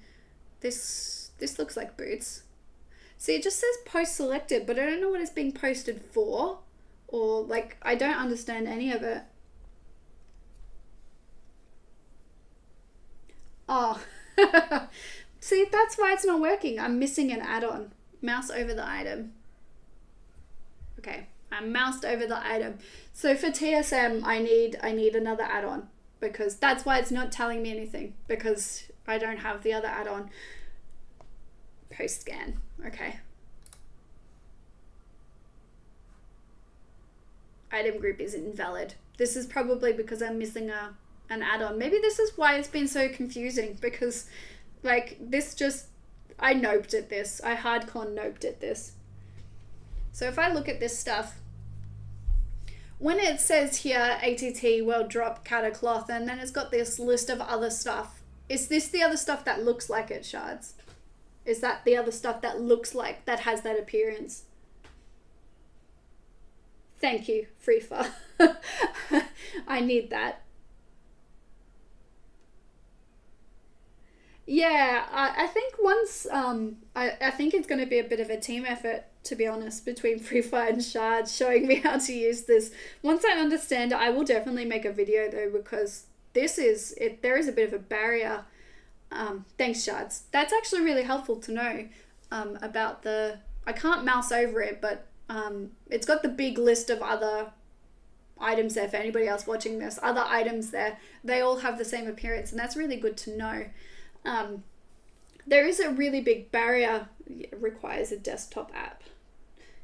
This looks like boots. See, it just says post selected, but I don't know what it's being posted for, or like, I don't understand any of it. Oh, see, that's why it's not working. I'm missing an add-on. Mouse over the item. Okay, I moused over the item. So for TSM, I need another add-on, because that's why it's not telling me anything, because I don't have the other add-on. Post scan. Okay. Item group is invalid. This is probably because I'm missing an add-on. Maybe this is why it's been so confusing, because like this just, I noped at this. I hardcore noped at this. So if I look at this stuff, when it says here ATT World Drop Catacloth, and then it's got this list of other stuff, is this the other stuff that looks like it, Shards? Is that the other stuff that looks like, that has that appearance? Thank you, Freefa. I need that. Yeah, I think once, I think it's going to be a bit of a team effort, to be honest, between Freefa and Shard showing me how to use this. Once I understand it, I will definitely make a video though, because this is, there is a bit of a barrier. Thanks, Shards. That's actually really helpful to know about the, I can't mouse over it, but it's got the big list of other items there for anybody else watching this. Other items there, they all have the same appearance, and that's really good to know. There is a really big barrier. It requires a desktop app.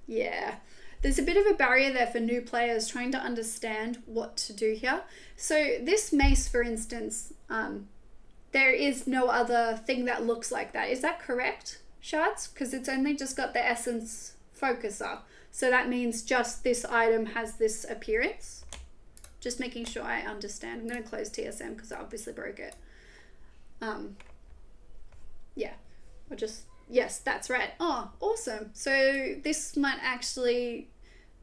Yeah, there's a bit of a barrier there for new players trying to understand what to do here. So this mace, for instance, there is no other thing that looks like that. Is that correct, Shards? Because it's only just got the essence focuser. So that means just this item has this appearance. Just making sure I understand. I'm going to close TSM because I obviously broke it. Yeah, or just, yes, that's right. Oh, awesome. So this might actually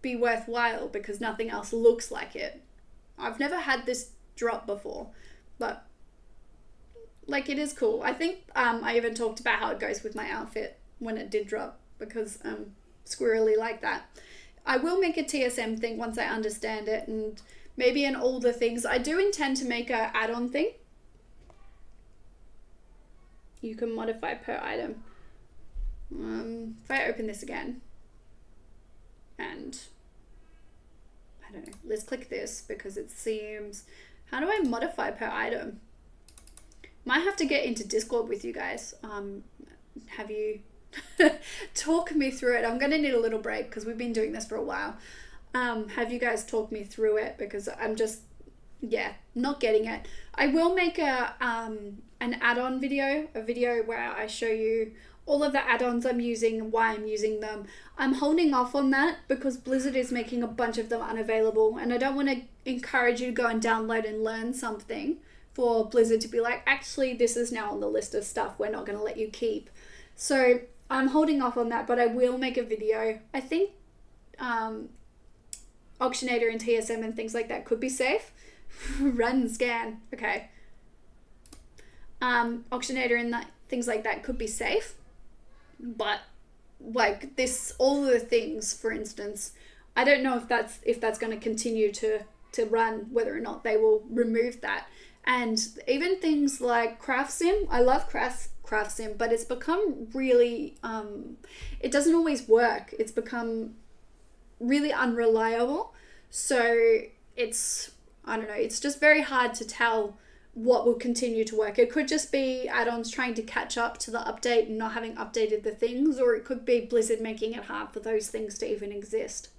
be worthwhile because nothing else looks like it. I've never had this drop before, but like it is cool. I think I even talked about how it goes with my outfit when it did drop, because squirrely like that. I will make a TSM thing once I understand it, and maybe in all the things. I do intend to make a add-on thing. You can modify per item. If I open this again, and I don't know, let's click this because it seems, how do I modify per item? Might have to get into Discord with you guys. Have you talk me through it? I'm gonna need a little break because we've been doing this for a while. Have you guys talk me through it, because I'm just, yeah, not getting it. I will make a an add-on video, a video where I show you all of the add-ons I'm using, why I'm using them. I'm holding off on that because Blizzard is making a bunch of them unavailable, and I don't want to encourage you to go and download and learn something for Blizzard to be like, actually this is now on the list of stuff we're not going to let you keep. So I'm holding off on that, but I will make a video. I think Auctionator and TSM and things like that could be safe. Run and scan. Okay. Auctionator and things like that could be safe, but like this, all the things, for instance, I don't know if that's going to continue to run, whether or not they will remove that. And even things like Craft Sim, I love Craft Sim, but it's become really, it doesn't always work. It's become really unreliable. So it's, I don't know, it's just very hard to tell what will continue to work. It could just be add-ons trying to catch up to the update and not having updated the things, or it could be Blizzard making it hard for those things to even exist.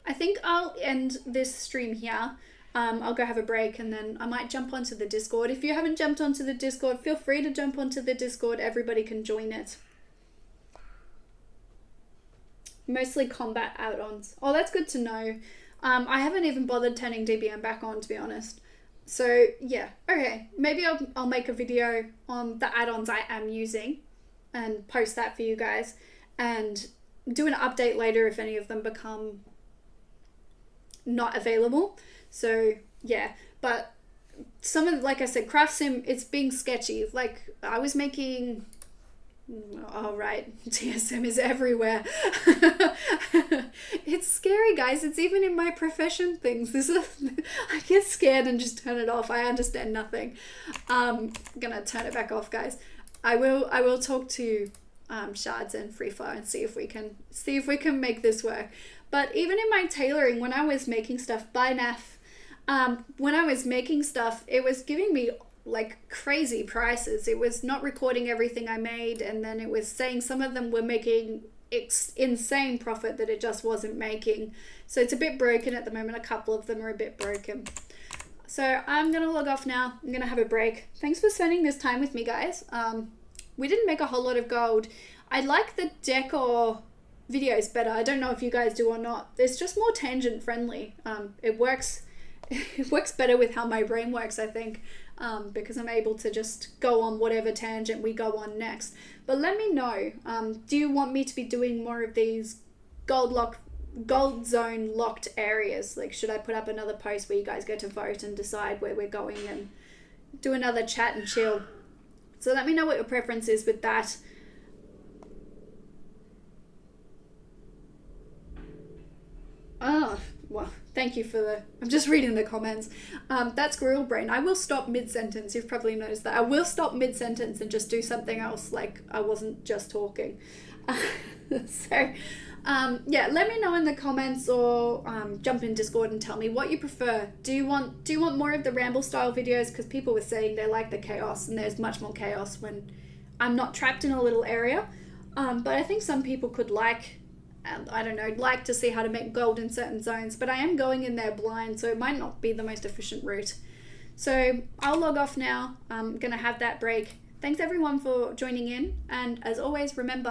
I think I'll end this stream here. I'll go have a break, and then I might jump onto the Discord. If you haven't jumped onto the Discord, feel free to jump onto the Discord. Everybody can join it. Mostly combat add-ons. Oh, that's good to know. I haven't even bothered turning DBM back on, to be honest. So yeah, okay, maybe I'll make a video on the add-ons I am using and post that for you guys, and do an update later if any of them become not available. So yeah, but some of, like I said, craft sim, it's being sketchy. Like I was making, oh right, TSM is everywhere. It's scary, guys. It's even in my profession things. I get scared and just turn it off. I understand nothing. I'm gonna turn it back off, guys. I will talk to Shards and Freefire and see if we can make this work. But even in my tailoring, when I was making stuff by NAF, when I was making stuff, it was giving me like crazy prices. It was not recording everything I made, and then it was saying some of them were making insane profit that it just wasn't making. So it's a bit broken at the moment. A couple of them are a bit broken. So I'm gonna log off now. I'm gonna have a break. Thanks for spending this time with me, guys. We didn't make a whole lot of gold. I like the decor videos better. I don't know if you guys do or not. It's just more tangent friendly. It works better with how my brain works, I think, because I'm able to just go on whatever tangent we go on next. But let me know, do you want me to be doing more of these gold zone locked areas? Like, should I put up another post where you guys get to vote and decide where we're going and do another chat and chill? So let me know what your preference is with that. Oh, well, thank you for I'm just reading the comments. That's Squirrel Brain. I will stop mid-sentence. You've probably noticed that. I will stop mid-sentence and just do something else, like I wasn't just talking. So, yeah, let me know in the comments, or jump in Discord and tell me what you prefer. Do you want more of the ramble style videos? Because people were saying they like the chaos, and there's much more chaos when I'm not trapped in a little area. But I think some people could like to see how to make gold in certain zones, but I am going in there blind, so it might not be the most efficient route. So I'll log off now. I'm gonna have that break. Thanks everyone for joining in, and as always, remember,